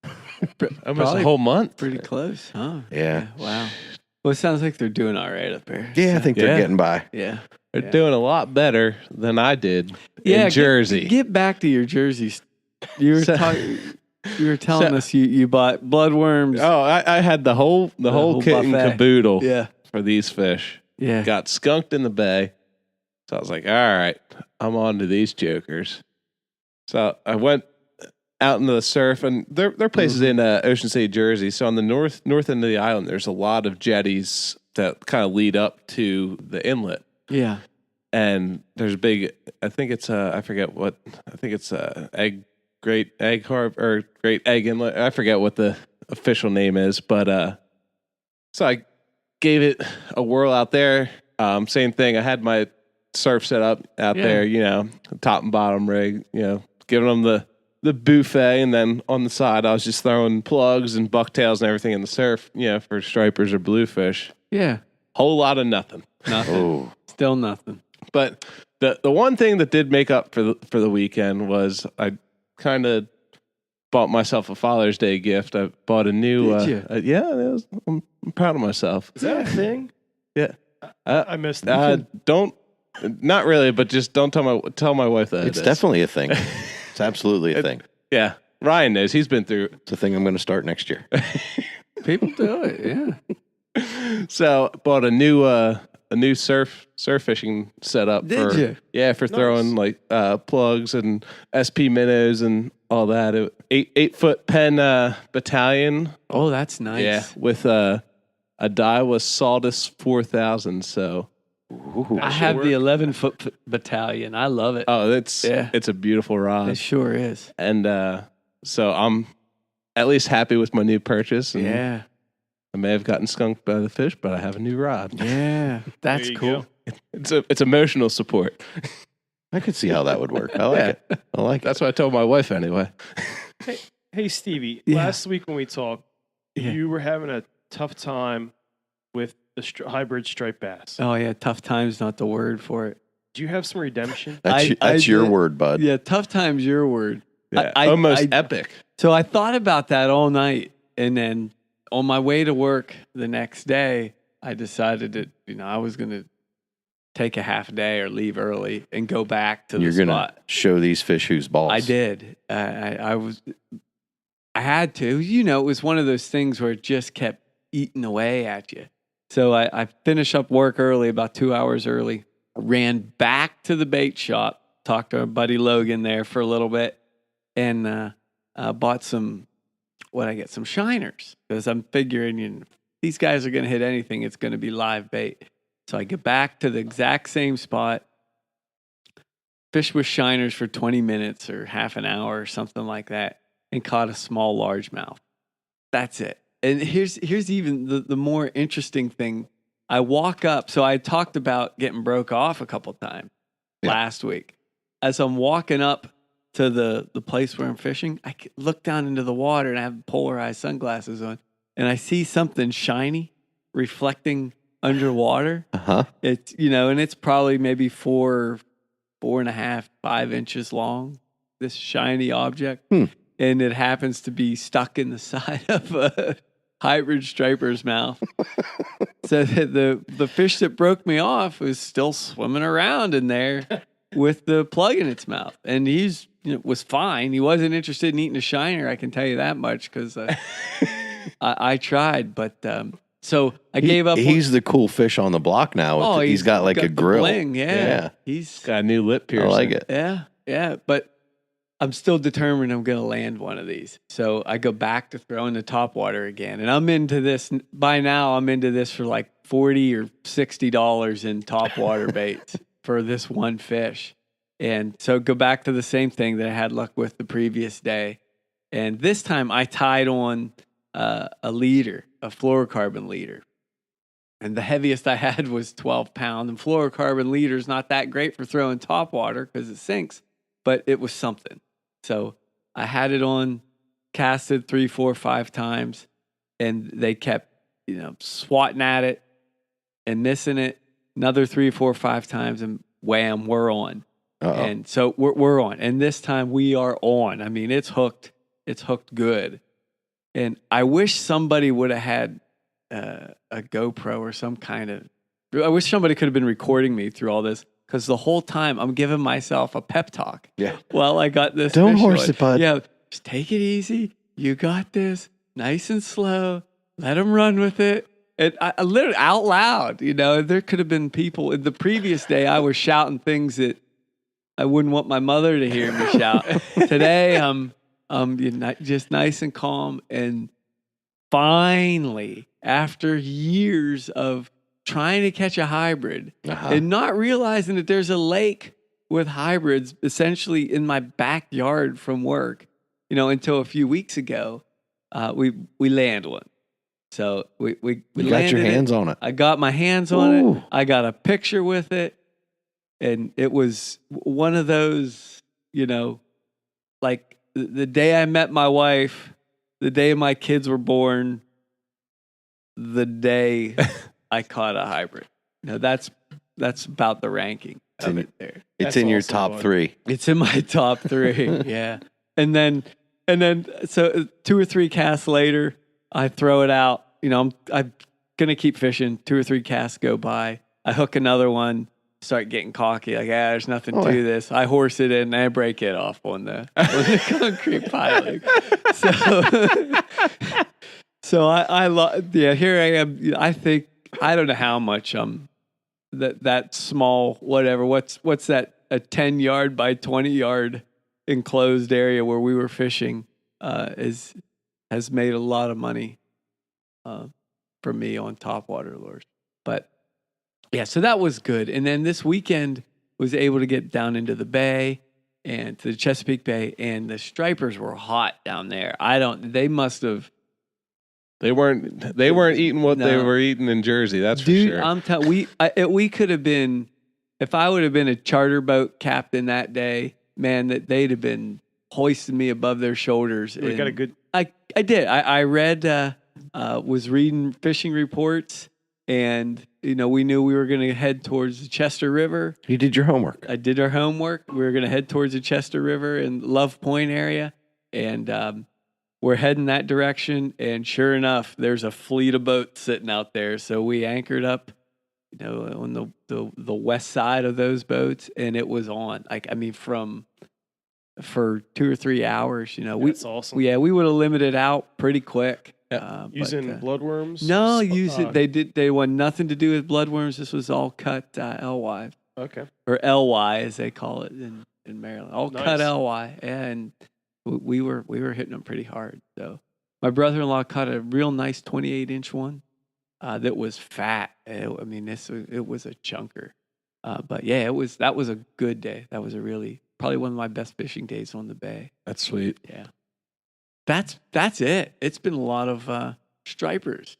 Speaker 2: Almost
Speaker 7: Probably
Speaker 2: a whole month.
Speaker 7: Pretty close, huh?
Speaker 4: Yeah.
Speaker 7: Wow. Well, it sounds like they're doing all right up there.
Speaker 4: Yeah, I think they're
Speaker 2: Yeah.
Speaker 4: getting by.
Speaker 7: Yeah.
Speaker 2: They're
Speaker 7: Yeah.
Speaker 2: doing a lot better than I did
Speaker 7: Yeah,
Speaker 2: in Jersey.
Speaker 7: Get back to your jerseys. You were
Speaker 2: So-
Speaker 7: you were telling
Speaker 2: So-
Speaker 7: us you bought bloodworms.
Speaker 2: Oh, I had the whole
Speaker 7: whole
Speaker 2: kit and
Speaker 7: buffet.
Speaker 2: caboodle
Speaker 7: Yeah.
Speaker 2: for these fish.
Speaker 7: Yeah.
Speaker 2: Got skunked in the bay. So I was like, all right, I'm on to these jokers. So I went out into the surf, and there are places in Ocean City, Jersey. So on the north end of the island, there's a lot of jetties that kind of lead up to the inlet.
Speaker 7: Yeah.
Speaker 2: And there's a big, I think it's Great Egg Harbor or Great Egg Inlet. I forget what the official name is, but so I gave it a whirl out there. Same thing. I had my surf set up out
Speaker 7: Yeah.
Speaker 2: there, you know, top and bottom rig, you know, giving them the buffet, and then on the side I was just throwing plugs and bucktails and everything in the surf, you know, for stripers or bluefish.
Speaker 7: Yeah.
Speaker 2: Whole lot of nothing.
Speaker 7: Nothing.
Speaker 4: Oh,
Speaker 7: Still nothing.
Speaker 2: But the one thing that did make up for the weekend was I kind of bought myself a Father's Day gift. I bought a new.
Speaker 7: Did you?
Speaker 2: I'm proud of myself.
Speaker 8: Is that a thing?
Speaker 2: Yeah.
Speaker 8: I missed that.
Speaker 2: Don't. Not really, but just don't tell my wife that
Speaker 4: it's
Speaker 2: it is.
Speaker 4: definitely a thing. It's absolutely a thing.
Speaker 2: Yeah, Ryan knows. He's been through.
Speaker 4: It's a thing I'm going to start next year.
Speaker 7: People do it. Yeah.
Speaker 2: So bought a new surf fishing setup.
Speaker 7: Did you?
Speaker 2: Yeah, for throwing like plugs and SP minnows and all that. 8-foot Penn battalion.
Speaker 7: Oh, that's nice.
Speaker 2: Yeah, with a Daiwa Saltus 4000. So
Speaker 7: I have the 11-foot battalion. I love it.
Speaker 2: it's a beautiful rod.
Speaker 7: It sure is.
Speaker 2: And so I'm at least happy with my new purchase. And
Speaker 7: Yeah.
Speaker 2: I may have gotten skunked by the fish, but I have a new rod.
Speaker 7: Yeah. That's
Speaker 8: you
Speaker 7: cool.
Speaker 8: go.
Speaker 2: It's emotional support.
Speaker 4: I could see how that would work. I like it. I like it.
Speaker 2: That's what I told my wife anyway.
Speaker 8: Hey, Stevie,
Speaker 7: Yeah.
Speaker 8: last week when we talked,
Speaker 7: Yeah.
Speaker 8: you were having a tough time with the hybrid striped bass.
Speaker 7: Oh, yeah. Tough time's not the word for it.
Speaker 8: Do you have some redemption?
Speaker 4: That's
Speaker 7: I
Speaker 4: your
Speaker 7: did-
Speaker 4: word, bud.
Speaker 7: Yeah. Tough time's your word.
Speaker 2: Yeah,
Speaker 7: I-
Speaker 2: almost
Speaker 7: I-
Speaker 2: epic.
Speaker 7: So I thought about that all night. And then on my way to work the next day, I decided that, I was going to take a half day or leave early and go back to
Speaker 4: You're
Speaker 7: the
Speaker 4: going to
Speaker 7: spot.
Speaker 4: show these fish whose balls.
Speaker 7: I did. I had to. It was one of those things where it just kept eating away at you. So I finished up work early, about 2 hours early. I ran back to the bait shop, talked to our buddy Logan there for a little bit, and bought some shiners, because I'm figuring these guys are going to hit anything. It's going to be live bait. So I get back to the exact same spot, fish with shiners for 20 minutes or half an hour or something like that, and caught a small largemouth. That's it. And here's even the more interesting thing. I walk up. So I talked about getting broke off a couple times last week. As I'm walking up to the place where I'm fishing, I look down into the water, and I have polarized sunglasses on, and I see something shiny reflecting underwater.
Speaker 4: Uh-huh.
Speaker 7: It's, and it's probably maybe 4.5, 5 inches long, this shiny object. And it happens to be stuck in the side of a hybrid striper's mouth. So the fish that broke me off was still swimming around in there. with the plug in its mouth, and he's was fine. He wasn't interested in eating a shiner. I can tell you that much because I tried, but so I gave up.
Speaker 4: He's the cool fish on the block now. He's got like a grill.
Speaker 7: Bling, yeah. He's
Speaker 2: got a new lip piercing.
Speaker 4: I like it.
Speaker 7: Yeah. But I'm still determined I'm going to land one of these. So I go back to throwing the topwater again, and I'm into this by now. I'm into this for like $40 or $60 in topwater baits for this one fish. And so go back to the same thing that I had luck with the previous day. And this time I tied on a leader, a fluorocarbon leader. And the heaviest I had was 12 pound. And fluorocarbon leader is not that great for throwing topwater because it sinks, but it was something. So I had it on, casted 3, 4, 5 times, and they kept, swatting at it and missing it. Another 3, 4, 5 times, and wham, we're on. Uh-oh. And so we're on. And this time we are on. I mean, it's hooked. It's hooked good. And I wish somebody would have had a GoPro or some kind of. I wish somebody could have been recording me through all this, because the whole time I'm giving myself a pep talk.
Speaker 4: Yeah.
Speaker 7: Well, I got this.
Speaker 4: Don't horse it, bud.
Speaker 7: Yeah. Just take it easy. You got this. Nice and slow. Let them run with it. And I literally out loud, there could have been people. The previous day, I was shouting things that I wouldn't want my mother to hear me shout. Today, I'm just nice and calm. And finally, after years of trying to catch a hybrid and not realizing that there's a lake with hybrids essentially in my backyard from work, until a few weeks ago, we land one. So we
Speaker 4: got your hands on it.
Speaker 7: I got my hands on it. I got a picture with it. And it was one of those, like the day I met my wife, the day my kids were born, the day I caught a hybrid. That's about the ranking of it there.
Speaker 4: It's in your top 3.
Speaker 7: It's in my top 3. Yeah. And then so 2 or 3 casts later, I throw it out. I'm gonna keep fishing. 2 or 3 casts go by. I hook another one. Start getting cocky, like, there's nothing to this. I horse it in and I break it off on the concrete piling. So here I am. I think I don't know how much that small whatever. What's that? A 10-yard by 20-yard enclosed area where we were fishing has made a lot of money for me on topwater lures, but. Yeah, so that was good. And then this weekend was able to get down into the bay and to the Chesapeake Bay, and the stripers were hot down there. They must have.
Speaker 2: They weren't eating what they were eating in Jersey. That's for sure.
Speaker 7: I'm telling we could have been, if I would have been a charter boat captain that day, man, that they'd have been hoisting me above their shoulders.
Speaker 8: We got a good.
Speaker 7: I did. I read, was reading fishing reports. And, we knew we were going to head towards the Chester River.
Speaker 4: You did your homework.
Speaker 7: I did our homework. We were going to head towards the Chester River and Love Point area. And we're heading that direction. And sure enough, there's a fleet of boats sitting out there. So we anchored up, on the west side of those boats. And it was on. For 2 or 3 hours,
Speaker 8: That's awesome.
Speaker 7: Yeah, we would have limited out pretty quick.
Speaker 8: Using bloodworms?
Speaker 7: No, they want nothing to do with bloodworms. This was all cut LY.
Speaker 8: Okay.
Speaker 7: Or LY as they call it in Maryland. All cut LY. And we were hitting them pretty hard. So my brother-in-law caught a real nice 28-inch one that was fat. It was a chunker. But yeah, that was a good day. That was probably one of my best fishing days on the bay.
Speaker 2: That's sweet.
Speaker 7: Yeah. That's it. It's been a lot of stripers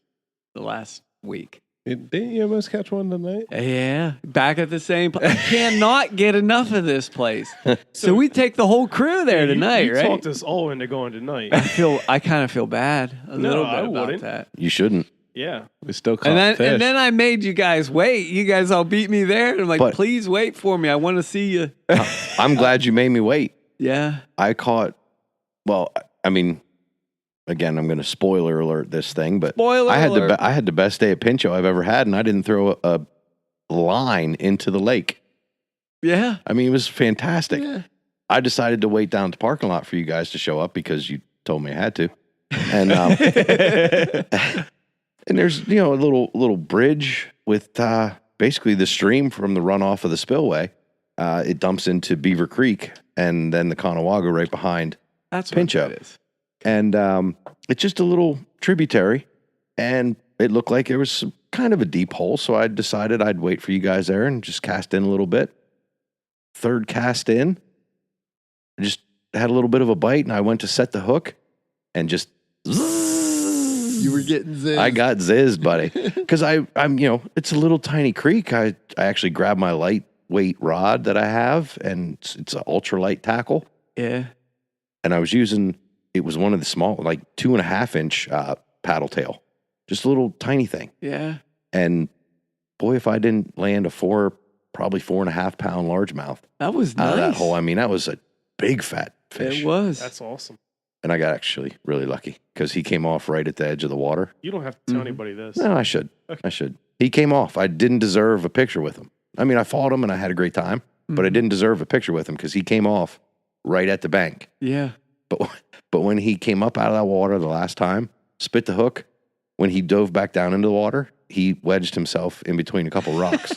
Speaker 7: the last week.
Speaker 2: Didn't you almost catch one tonight?
Speaker 7: Yeah, back at the same place. I cannot get enough of this place. So we take the whole crew there tonight,
Speaker 8: you
Speaker 7: right?
Speaker 8: Talked us all into going tonight.
Speaker 7: I kind of feel bad a little bit about that.
Speaker 4: You shouldn't.
Speaker 8: Yeah,
Speaker 2: we still caught fish.
Speaker 7: And then I made you guys wait. You guys all beat me there, and I'm like, please wait for me. I want to see you.
Speaker 4: I'm glad you made me wait.
Speaker 7: Yeah,
Speaker 4: I caught. Well, again, I'm going to spoiler alert this thing, but I had the best day at Pincho I've ever had, and I didn't throw a line into the lake.
Speaker 7: Yeah.
Speaker 4: I mean, it was fantastic. Yeah. I decided to wait down at the parking lot for you guys to show up because you told me I had to. And and there's a little bridge with basically the stream from the runoff of the spillway. It dumps into Beaver Creek and then the Conawaga right behind.
Speaker 7: That's
Speaker 4: Pincho.
Speaker 7: what that is.
Speaker 4: And it's just a little tributary, and it looked like there was kind of a deep hole. So I decided I'd wait for you guys there and just cast in a little bit. Third cast in, I just had a little bit of a bite, and I went to set the hook, and just
Speaker 7: you were getting zizzed.
Speaker 4: I got zizzed, buddy, because I'm it's a little tiny creek. I actually grabbed my lightweight rod that I have, and it's an ultralight tackle.
Speaker 7: Yeah,
Speaker 4: and I was using. It was one of the small, like 2.5 inch paddle tail, just a little tiny thing.
Speaker 7: Yeah,
Speaker 4: and boy, if I didn't land a probably 4.5 pound largemouth,
Speaker 7: that was nice.
Speaker 4: Out of that hole. I mean, that was a big fat fish.
Speaker 7: It was.
Speaker 8: That's awesome.
Speaker 4: And I got actually really lucky because he came off right at the edge of the water.
Speaker 8: You don't have to tell anybody this.
Speaker 4: No, I should.
Speaker 8: Okay.
Speaker 4: I should. He came off. I didn't deserve a picture with him. I mean, I fought him and I had a great time, but I didn't deserve a picture with him because he came off right at the bank.
Speaker 7: Yeah.
Speaker 4: But when he came up out of that water the last time, spit the hook, when he dove back down into the water, he wedged himself in between a couple rocks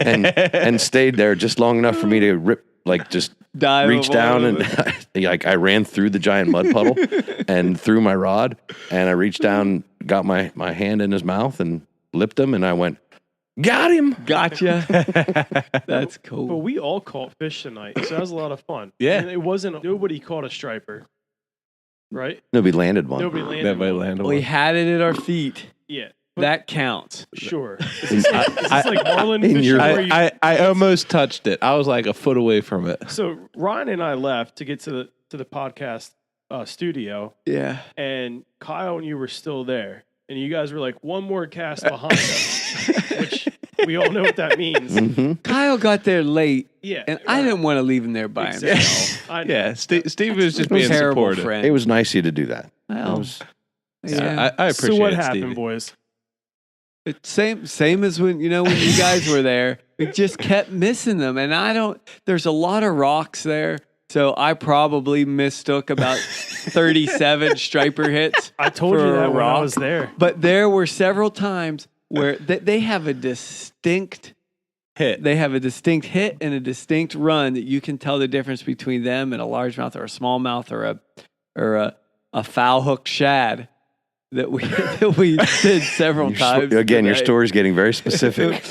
Speaker 4: and stayed there just long enough for me to reach down and I ran through the giant mud puddle and threw my rod, and I reached down, got my hand in his mouth and lipped him, and I went, got him.
Speaker 7: Gotcha. That's cool.
Speaker 8: But we all caught fish tonight, so that was a lot of fun.
Speaker 2: Yeah.
Speaker 8: And it wasn't, nobody caught a striper, right?
Speaker 4: Nobody landed one.
Speaker 8: Nobody landed one.
Speaker 7: We had it at our feet.
Speaker 8: Yeah.
Speaker 7: That counts.
Speaker 8: Sure. Is this like marlin fishing?
Speaker 2: I almost touched it. I was like a foot away from it.
Speaker 8: So Ryan and I left to get to the podcast studio.
Speaker 7: Yeah.
Speaker 8: And Kyle and you were still there. And you guys were like one more cast behind us, which we all know what that means.
Speaker 4: Mm-hmm.
Speaker 7: Kyle got there late.
Speaker 8: Yeah.
Speaker 7: And I didn't want to leave him there by himself.
Speaker 2: Yeah. Steve was just being supportive.
Speaker 7: Friend.
Speaker 4: It was nice of you to do that.
Speaker 7: Well,
Speaker 2: I appreciate it.
Speaker 8: So what
Speaker 2: it,
Speaker 8: happened,
Speaker 2: Stevie.
Speaker 8: boys?
Speaker 7: It's same as when you guys were there. We just kept missing them, and there's a lot of rocks there, so I probably mistook about 37 striper hits.
Speaker 8: I told you that when I was there.
Speaker 7: But there were several times where they have a distinct
Speaker 2: hit.
Speaker 7: They have a distinct hit and a distinct run that you can tell the difference between them and a largemouth or a smallmouth or a foul hook shad. That we did several times.
Speaker 4: Again, your story's getting very specific.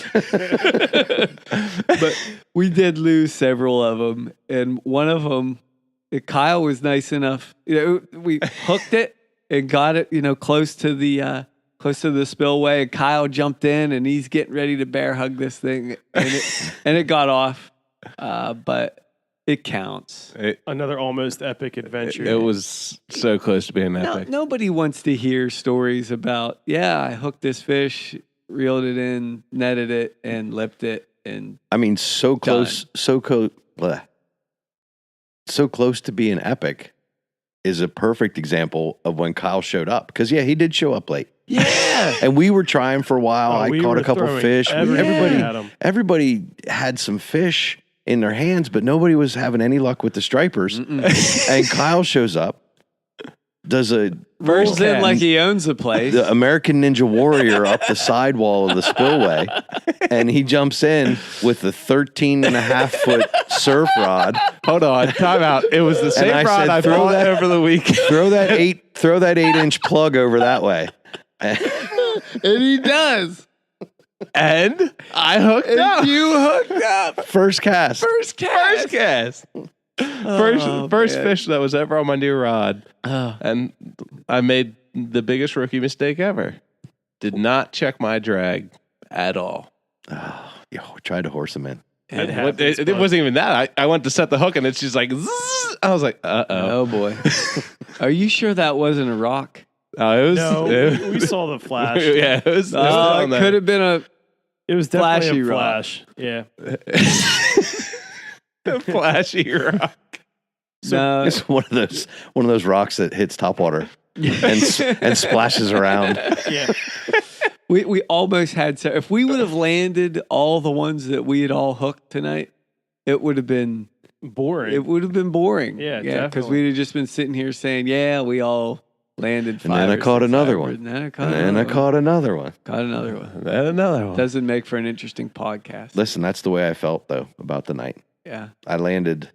Speaker 7: But we did lose several of them, and one of them, Kyle was nice enough. We hooked it and got it, close to the spillway. And Kyle jumped in, and he's getting ready to bear hug this thing, and it got off. But it counts.
Speaker 8: Another almost epic adventure.
Speaker 2: It was so close to being epic.
Speaker 7: Nobody wants to hear stories about, I hooked this fish, reeled it in, netted it, and lipped it. And
Speaker 4: I mean, so close to being epic is a perfect example of when Kyle showed up. Because, he did show up late.
Speaker 7: Yeah.
Speaker 4: And we were trying for a while. I caught a couple fish. Everybody had some fish in their hands, but nobody was having any luck with the stripers. And Kyle shows up, does a
Speaker 7: bursts in like he owns the place.
Speaker 4: The American Ninja Warrior up the sidewall of the spillway, and he jumps in with a 13.5-foot surf rod.
Speaker 2: Hold on, time out. It was the same rod I bought over the weekend.
Speaker 4: Throw that 8-inch plug over that way.
Speaker 7: And he does.
Speaker 2: And I hooked up.
Speaker 7: You hooked up.
Speaker 4: First cast.
Speaker 2: First fish that was ever on my new rod. And I made the biggest rookie mistake ever. Did not check my drag at all.
Speaker 4: Tried to horse him in.
Speaker 2: It wasn't even that. I went to set the hook and it's just like, zzz. I was like,
Speaker 7: oh boy. Are you sure that wasn't a rock?
Speaker 2: It was.
Speaker 8: No, we saw the flash.
Speaker 2: Yeah, it was.
Speaker 7: It could have been
Speaker 8: It was definitely a
Speaker 7: rock.
Speaker 8: flash. Yeah.
Speaker 2: A flashy rock.
Speaker 7: So,
Speaker 4: it's one of those rocks that hits topwater and splashes around.
Speaker 8: Yeah.
Speaker 7: We almost had so. If we would have landed all the ones that we had all hooked tonight, it would have been
Speaker 8: boring.
Speaker 7: It would have been boring.
Speaker 8: Yeah,
Speaker 7: because
Speaker 8: definitely.
Speaker 7: we'd have just been sitting here saying, "Yeah, we all landed 5."
Speaker 4: And then I
Speaker 7: or
Speaker 4: caught
Speaker 7: 6
Speaker 4: another
Speaker 7: hours,
Speaker 4: one.
Speaker 7: And then I caught
Speaker 4: And then
Speaker 7: another
Speaker 4: I
Speaker 7: one.
Speaker 4: caught another one.
Speaker 7: Caught another one.
Speaker 2: And another one.
Speaker 7: Doesn't make for an interesting podcast.
Speaker 4: Listen, that's the way I felt though about the night.
Speaker 7: Yeah.
Speaker 4: I landed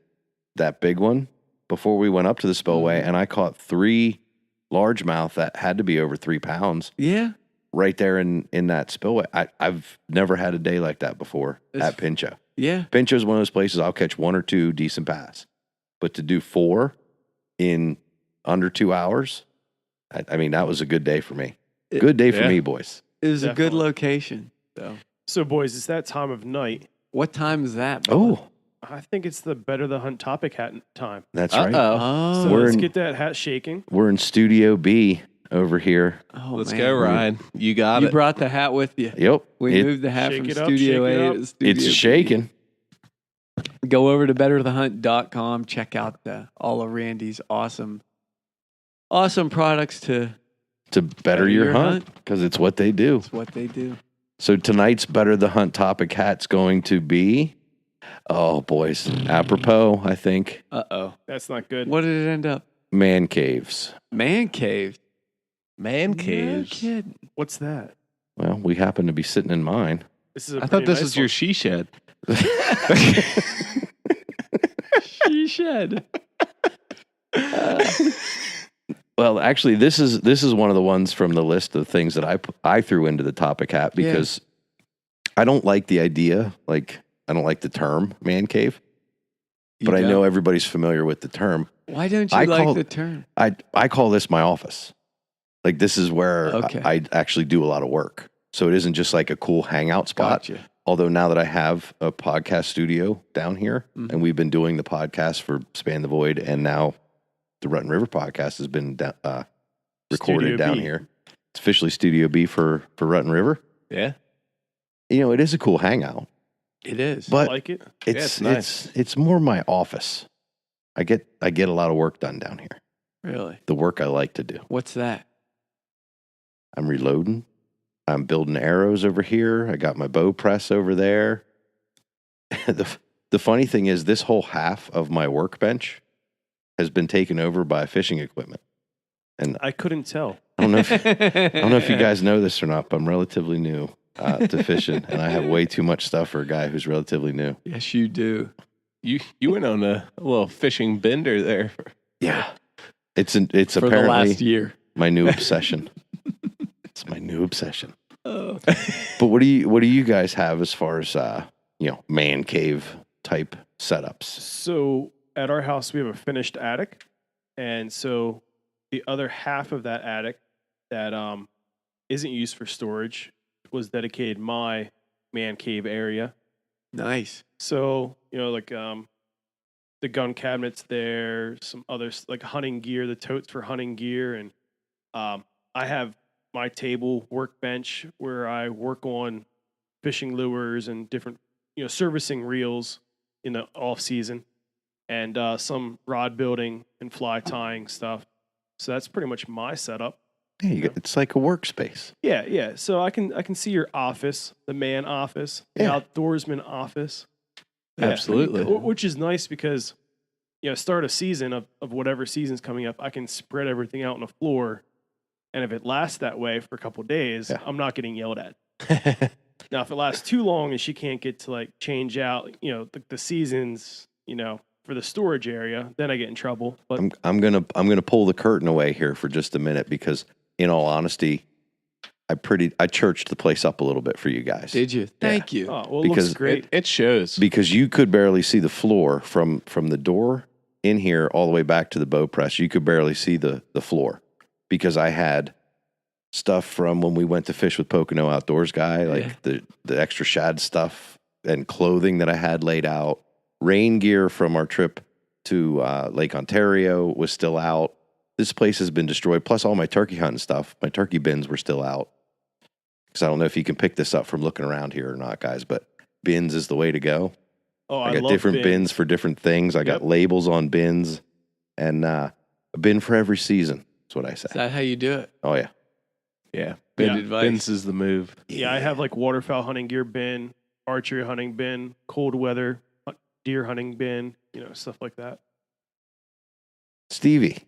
Speaker 4: that big one before we went up to the spillway, and I caught 3 largemouth that had to be over 3 pounds
Speaker 7: Yeah.
Speaker 4: right there in that spillway. I've never had a day like that before
Speaker 7: It's-
Speaker 4: at Pincho.
Speaker 7: Yeah.
Speaker 4: Pincho's one of those places I'll catch 1 or 2 decent bass, but to do 4 in under 2 hours, I mean, that was a good day for me. Good day for me, boys.
Speaker 7: It was a good
Speaker 8: Definitely.
Speaker 7: location.
Speaker 8: So, boys, it's that time of night.
Speaker 7: What time is that? Bubba?
Speaker 4: Oh,
Speaker 8: I think it's the Better the Hunt topic hat time.
Speaker 4: that's right.
Speaker 7: Oh.
Speaker 8: So
Speaker 4: We're
Speaker 8: let's
Speaker 4: in-
Speaker 8: get that hat shaking.
Speaker 4: We're in Studio B over here.
Speaker 7: Oh,
Speaker 2: Let's
Speaker 7: man.
Speaker 2: go, Ryan. You got
Speaker 7: You
Speaker 2: it.
Speaker 7: brought the hat with you.
Speaker 4: Yep.
Speaker 7: We
Speaker 4: It-
Speaker 7: moved the hat
Speaker 8: Shake
Speaker 7: from
Speaker 8: it up,
Speaker 7: Studio
Speaker 8: shake it
Speaker 7: A
Speaker 8: up.
Speaker 7: to Studio
Speaker 4: it's
Speaker 7: B.
Speaker 4: shaking.
Speaker 7: Go over to betterthehunt.com. Check out all of Randy's awesome products to
Speaker 4: To better your hunt, because it's what they do.
Speaker 7: it's what they do.
Speaker 4: So tonight's Better the Hunt topic hat's going to be, oh, boys, apropos, I think,
Speaker 7: Uh-oh.
Speaker 8: That's not good.
Speaker 7: What did it end up?
Speaker 4: man caves.
Speaker 7: Man cave.
Speaker 2: Man
Speaker 7: No
Speaker 2: caves.
Speaker 7: kidding.
Speaker 8: What's that?
Speaker 4: Well, we happen to be sitting in mine.
Speaker 8: This is a
Speaker 2: I thought
Speaker 8: pretty
Speaker 2: this
Speaker 8: nice
Speaker 2: was your
Speaker 8: one.
Speaker 2: she shed.
Speaker 7: She shed.
Speaker 4: Well, actually, this is one of the ones from the list of things that I threw into the topic hat because I don't like the idea. Like, I don't like the term man cave, but I know everybody's familiar with the term.
Speaker 7: Why don't you
Speaker 4: I
Speaker 7: like
Speaker 4: call-
Speaker 7: the term?
Speaker 4: I call this my office. Like, this is where
Speaker 7: Okay.
Speaker 4: I actually do a lot of work. So it isn't just like a cool hangout spot.
Speaker 7: Gotcha.
Speaker 4: Although now that I have a podcast studio down here, and we've been doing the podcast for Span the Void, and now the Rutten River podcast has been recorded
Speaker 8: Studio
Speaker 4: down
Speaker 8: B.
Speaker 4: here. It's officially Studio B for Rutten River.
Speaker 2: Yeah.
Speaker 4: You know, it is a cool hangout,
Speaker 7: It is.
Speaker 4: but
Speaker 8: Like it?
Speaker 4: it's
Speaker 2: it's
Speaker 4: it's more my office. I get a lot of work done down here.
Speaker 7: Really?
Speaker 4: The work I like to do.
Speaker 7: What's that?
Speaker 4: I'm reloading. I'm building arrows over here. I got my bow press over there. The funny thing is, this whole half of my workbench has been taken over by fishing equipment. And
Speaker 8: I couldn't tell.
Speaker 4: I don't know if you guys know this or not, but I'm relatively new to fishing, and I have way too much stuff for a guy who's relatively new.
Speaker 7: Yes, you do.
Speaker 2: You went on a little fishing bender there.
Speaker 4: Yeah, it's
Speaker 7: For the
Speaker 4: apparently
Speaker 7: last year.
Speaker 4: my new obsession. It's my new obsession.
Speaker 7: Oh.
Speaker 4: But what do you guys have as far as man cave type setups?
Speaker 8: So at our house, we have a finished attic. And so the other half of that attic that isn't used for storage was dedicated my man cave area.
Speaker 7: Nice.
Speaker 8: So, like the gun cabinets there, some others like hunting gear, the totes for hunting gear. And I have my table workbench where I work on fishing lures and different, servicing reels in the off season, and some rod building and fly tying stuff. So that's pretty much my setup.
Speaker 4: Yeah, it's like a workspace.
Speaker 8: Yeah. So I can see your office, the man office, the
Speaker 4: Yeah.
Speaker 8: outdoorsman office.
Speaker 2: Absolutely.
Speaker 8: Which is nice because, start a season of whatever season's coming up, I can spread everything out on the floor. And if it lasts that way for a couple of days,
Speaker 4: Yeah.
Speaker 8: I'm not getting yelled at. Now, if it lasts too long and she can't get to change out, the seasons, for the storage area, then I get in trouble. But
Speaker 4: I'm gonna pull the curtain away here for just a minute because, in all honesty, I churched the place up a little bit for you guys.
Speaker 7: Did you? Thank you.
Speaker 8: oh, well, it
Speaker 4: Because
Speaker 8: looks great.
Speaker 2: It shows.
Speaker 4: Because you could barely see the floor from the door in here all the way back to the bow press. You could barely see the floor because I had stuff from when we went to fish with Pocono Outdoors guy, like the extra shad stuff and clothing that I had laid out. Rain gear from our trip to Lake Ontario was still out. This place has been destroyed. Plus all my turkey hunting stuff. My turkey bins were still out. Because I don't know if you can pick this up from looking around here or not, guys, but bins is the way to go.
Speaker 8: Oh,
Speaker 4: I got
Speaker 8: love
Speaker 4: different bins for different things. I got labels on bins and a bin for every season. That's what I say.
Speaker 7: Is that how you do it?
Speaker 4: Oh, yeah.
Speaker 2: Yeah.
Speaker 7: Good advice.
Speaker 2: Bins is the move.
Speaker 8: Yeah, I have like waterfowl hunting gear bin, archery hunting bin, cold weather deer hunting bin, stuff like that.
Speaker 4: Stevie.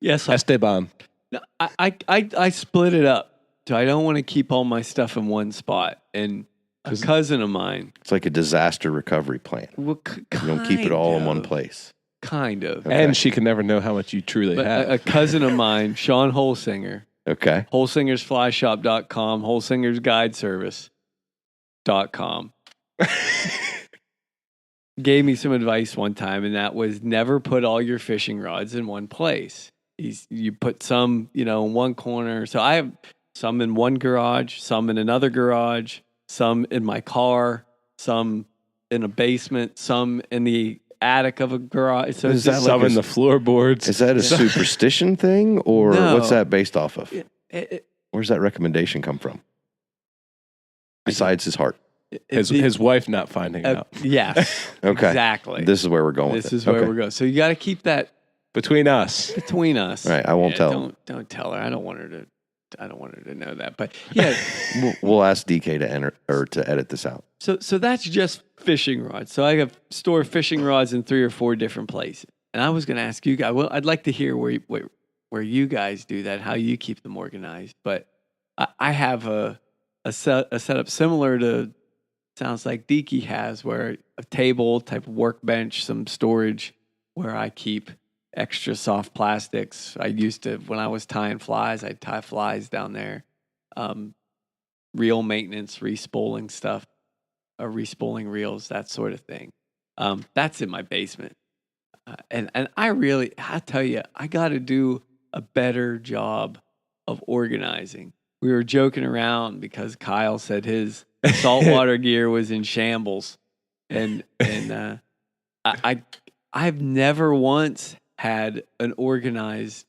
Speaker 7: Yes,
Speaker 2: Esteban.
Speaker 7: No, I split it up. So I don't want to keep all my stuff in one spot. And a cousin of mine.
Speaker 4: It's like a disaster recovery plan.
Speaker 7: Well,
Speaker 4: You don't keep it all in one place.
Speaker 7: Kind of.
Speaker 4: Okay.
Speaker 2: And she can never know how much you truly
Speaker 7: But
Speaker 2: have.
Speaker 7: a cousin of mine, Sean Holsinger,
Speaker 4: Okay.
Speaker 7: wholesingersflyshop.com, wholesingersguideservice.com. Gave me some advice one time, and that was never put all your fishing rods in one place. You put some, in one corner. So I have some in one garage, some in another garage, some in my car, some in a basement, some in the attic of a garage. So
Speaker 4: Is that like
Speaker 2: some in the floorboards.
Speaker 4: Is that a superstition thing, or
Speaker 7: No.
Speaker 4: what's that based off of?
Speaker 7: it,
Speaker 4: Where's that recommendation come from? Besides his heart.
Speaker 2: His wife not finding out.
Speaker 7: Yes.
Speaker 4: Okay.
Speaker 7: Exactly.
Speaker 4: This is where we're going.
Speaker 7: This
Speaker 4: with
Speaker 7: is
Speaker 4: it.
Speaker 7: where
Speaker 4: Okay.
Speaker 7: we're going. So you got to keep that
Speaker 2: Between us.
Speaker 7: between us.
Speaker 4: Right, I won't tell her.
Speaker 7: Don't tell her. I don't want her to know that. But yeah.
Speaker 4: We'll ask DK to enter or to edit this out.
Speaker 7: So that's just fishing rods. So I have store fishing rods in 3 or 4 different places. And I was going to ask you guys. Well, I'd like to hear where you guys do that, how you keep them organized. But I have a setup similar to sounds like Deaky has, where a table type of workbench, some storage where I keep extra soft plastics. I used to, when I was tying flies, I'd tie flies down there. Reel maintenance, respooling stuff, respooling reels, that sort of thing. That's in my basement. And I tell you, I got to do a better job of organizing. We were joking around because Kyle said his saltwater gear was in shambles, and I've never once had an organized,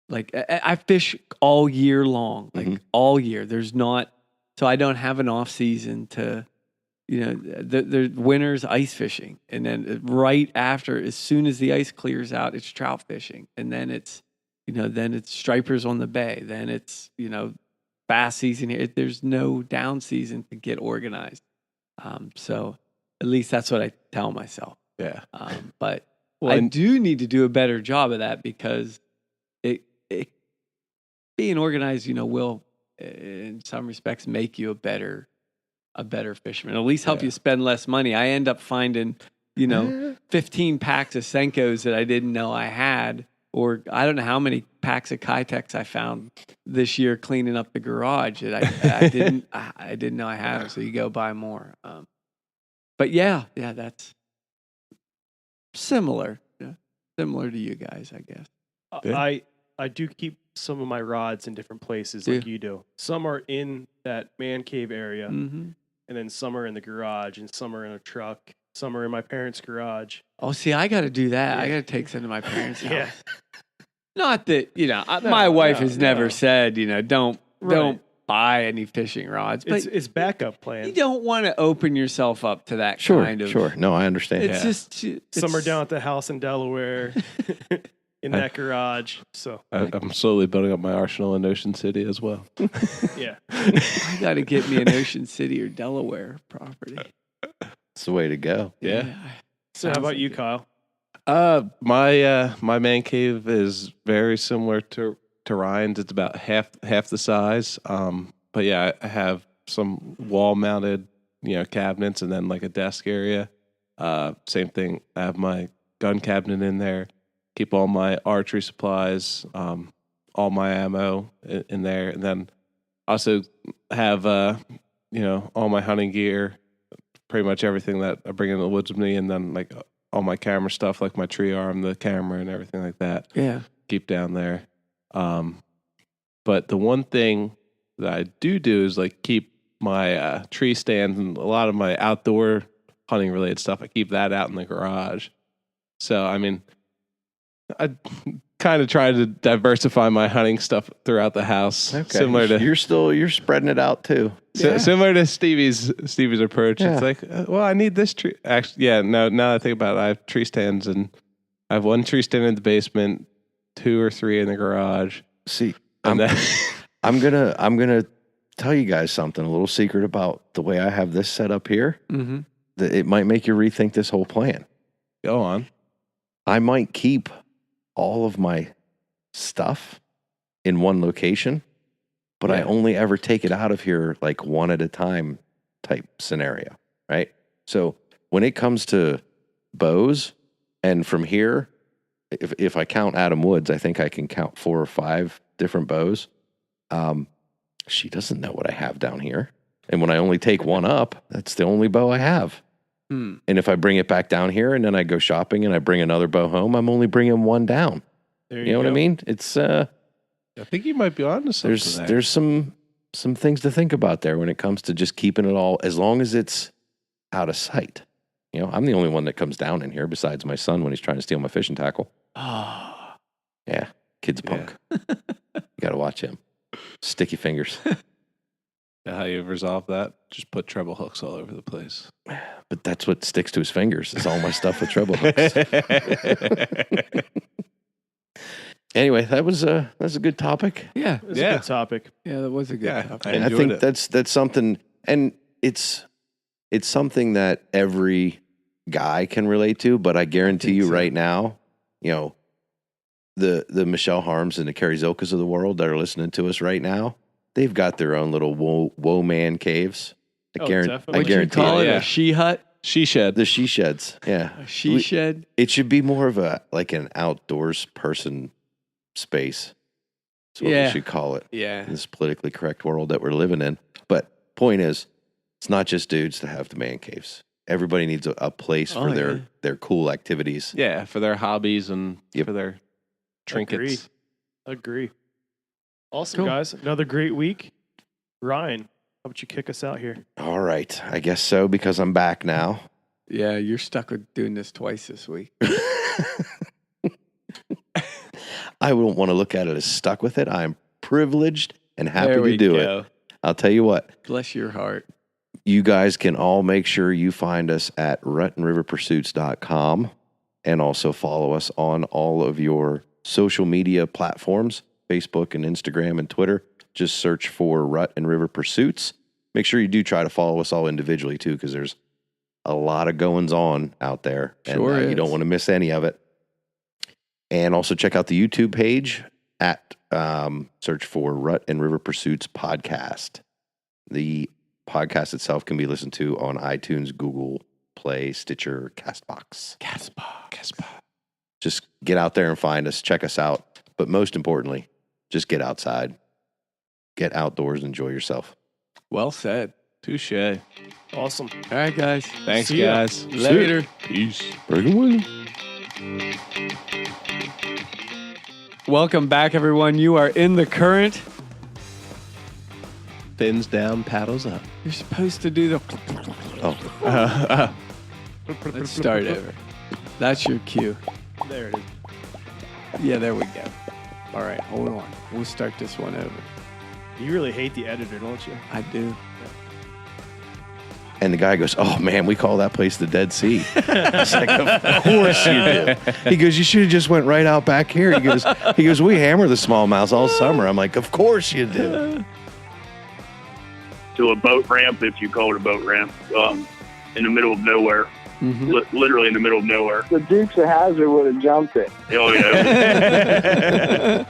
Speaker 7: like I fish all year long, like all year. There's not, so I don't have an off season to, the winter's ice fishing, and then right after, as soon as the ice clears out, it's trout fishing, and then it's, then it's stripers on the bay, then it's, bass season here. There's no down season to get organized. So at least that's what I tell myself.
Speaker 2: Yeah.
Speaker 7: But I do need to do a better job of that, because it being organized, will in some respects make you a better fisherman. At least help you spend less money. I end up finding, 15 packs of Senkos that I didn't know I had, or I don't know how many packs of Kitex I found this year cleaning up the garage that I didn't know I had them. So you go buy more. But yeah, that's similar to you guys, I guess.
Speaker 8: I do keep some of my rods in different places like you do. Some are in that man cave area, and then some are in the garage, and some are in a truck. Some are in my parents' garage.
Speaker 7: Oh, see, I got to do that. I got to take some to my parents' house.
Speaker 8: Yeah.
Speaker 7: Not that, my wife has never said, don't buy any fishing rods. But
Speaker 8: it's backup plan.
Speaker 7: You don't want to open yourself up to that kind of.
Speaker 4: Sure. No, I understand.
Speaker 7: It's just
Speaker 8: some are down at the house in Delaware, in that garage. So
Speaker 2: I'm slowly building up my arsenal in Ocean City as well.
Speaker 8: Yeah.
Speaker 7: I got to get me an Ocean City or Delaware property.
Speaker 4: It's the way to go.
Speaker 2: Yeah.
Speaker 8: So how about you, Kyle?
Speaker 2: My man cave is very similar to Ryan's. It's about half the size. But yeah, I have some wall mounted, cabinets, and then like a desk area. Same thing. I have my gun cabinet in there. Keep all my archery supplies, all my ammo in there, and then also have all my hunting gear, pretty much everything that I bring in the woods with me, and then like all my camera stuff, like my tree arm, the camera, and everything like that.
Speaker 7: Yeah,
Speaker 2: keep down there. But the one thing that I do is like keep my tree stands and a lot of my outdoor hunting related stuff. I keep that out in the garage. So I mean, I kind of try to diversify my hunting stuff throughout the house.
Speaker 4: Okay.
Speaker 2: Similar to
Speaker 4: you're spreading it out too.
Speaker 2: Similar to Stevie's approach.
Speaker 4: Yeah.
Speaker 2: It's like, well, I need this tree. Actually, yeah. No, now that I think about it, I have tree stands, and I have one tree stand in the basement, 2 or 3 in the garage.
Speaker 4: See,
Speaker 2: and then
Speaker 4: I'm gonna tell you guys something, a little secret about the way I have this set up here.
Speaker 7: Mm-hmm.
Speaker 4: That it might make you rethink this whole plan.
Speaker 2: Go on.
Speaker 4: I might keep all of my stuff in one location, but I only ever take it out of here like one at a time type scenario, right? So when it comes to bows, and from here, if I count Adam Woods, I think I can count 4 or 5 different bows. She doesn't know what I have down here. And when I only take one up, that's the only bow I have. And if I bring it back down here and then I go shopping and I bring another bow home, I'm only bringing one down.
Speaker 8: There
Speaker 4: you know what I mean? It's
Speaker 2: I think you might be onto something.
Speaker 4: there's some things to think about there when it comes to just keeping it all, as long as it's out of sight. You know, I'm the only one that comes down in here besides my son when he's trying to steal my fishing tackle. Yeah, kid's punk. You got to watch him. Sticky fingers.
Speaker 2: How you resolve that? Just put treble hooks all over the place.
Speaker 4: But that's what sticks to his fingers is all my stuff with treble hooks. Anyway, that's a good topic.
Speaker 7: Yeah.
Speaker 8: It's a good topic.
Speaker 7: Yeah, that was a good topic.
Speaker 4: And I think that's something, and it's something that every guy can relate to, but I guarantee you right now, you know, the Michelle Harms and the Carrie Zilkas of the world that are listening to us right now, they've got their own little woe man caves. I guarantee
Speaker 7: Would you call it a she hut?
Speaker 2: She shed.
Speaker 4: The she sheds. Yeah.
Speaker 7: A she shed?
Speaker 4: It should be more of an outdoors person space. That's what we should call it.
Speaker 7: Yeah.
Speaker 4: In this politically correct world that we're living in. But point is, it's not just dudes to have the man caves. Everybody needs a place for their cool activities.
Speaker 2: Yeah, for their hobbies and for their trinkets.
Speaker 8: Agree. Awesome,
Speaker 7: Cool.
Speaker 8: guys. Another great week. Ryan, how about you kick us out here?
Speaker 4: All right. I guess so, because I'm back now.
Speaker 7: Yeah, you're stuck with doing this twice this week.
Speaker 4: I wouldn't want to look at it as stuck with it. I'm privileged and happy
Speaker 7: There
Speaker 4: to
Speaker 7: we
Speaker 4: do
Speaker 7: go.
Speaker 4: it. I'll tell you what.
Speaker 7: Bless your heart.
Speaker 4: You guys can all make sure you find us at rutandriverpursuits.com and also follow us on all of your social media platforms, Facebook and Instagram and Twitter. Just search for Rut and River Pursuits. Make sure you do try to follow us all individually too, because there's a lot of goings on out there.
Speaker 7: Sure
Speaker 4: and
Speaker 7: is.
Speaker 4: you don't want to miss any of it. And also check out the YouTube page at search for Rut and River Pursuits podcast. The podcast itself can be listened to on iTunes, Google Play, Stitcher, Castbox. Just get out there and find us. Check us out. But most importantly, just get outside. Get outdoors. Enjoy yourself.
Speaker 7: Well said.
Speaker 2: Touche.
Speaker 8: Awesome.
Speaker 7: All right, guys.
Speaker 2: Thanks,
Speaker 8: See ya.
Speaker 2: guys.
Speaker 7: Later.
Speaker 2: Peace.
Speaker 7: Welcome back, everyone. You are in the current.
Speaker 2: Fins down, paddles up.
Speaker 7: You're supposed to do the. Let's start over. That's your cue.
Speaker 8: There it is.
Speaker 7: Yeah, there we go. All right, hold on. We'll start this one over.
Speaker 8: You really hate the editor, don't you?
Speaker 7: I do.
Speaker 4: And the guy goes, "Oh man, we call that place the Dead Sea." It's like, of course you do. He goes, "You should have just went right out back here." He goes, "We hammer the smallmouths all summer." I'm like, "Of course you do."
Speaker 10: To a boat ramp, if you call it a boat ramp, in the middle of nowhere. Literally in the middle of nowhere.
Speaker 5: The Dukes of Hazzard would have jumped it.
Speaker 10: Oh, yeah.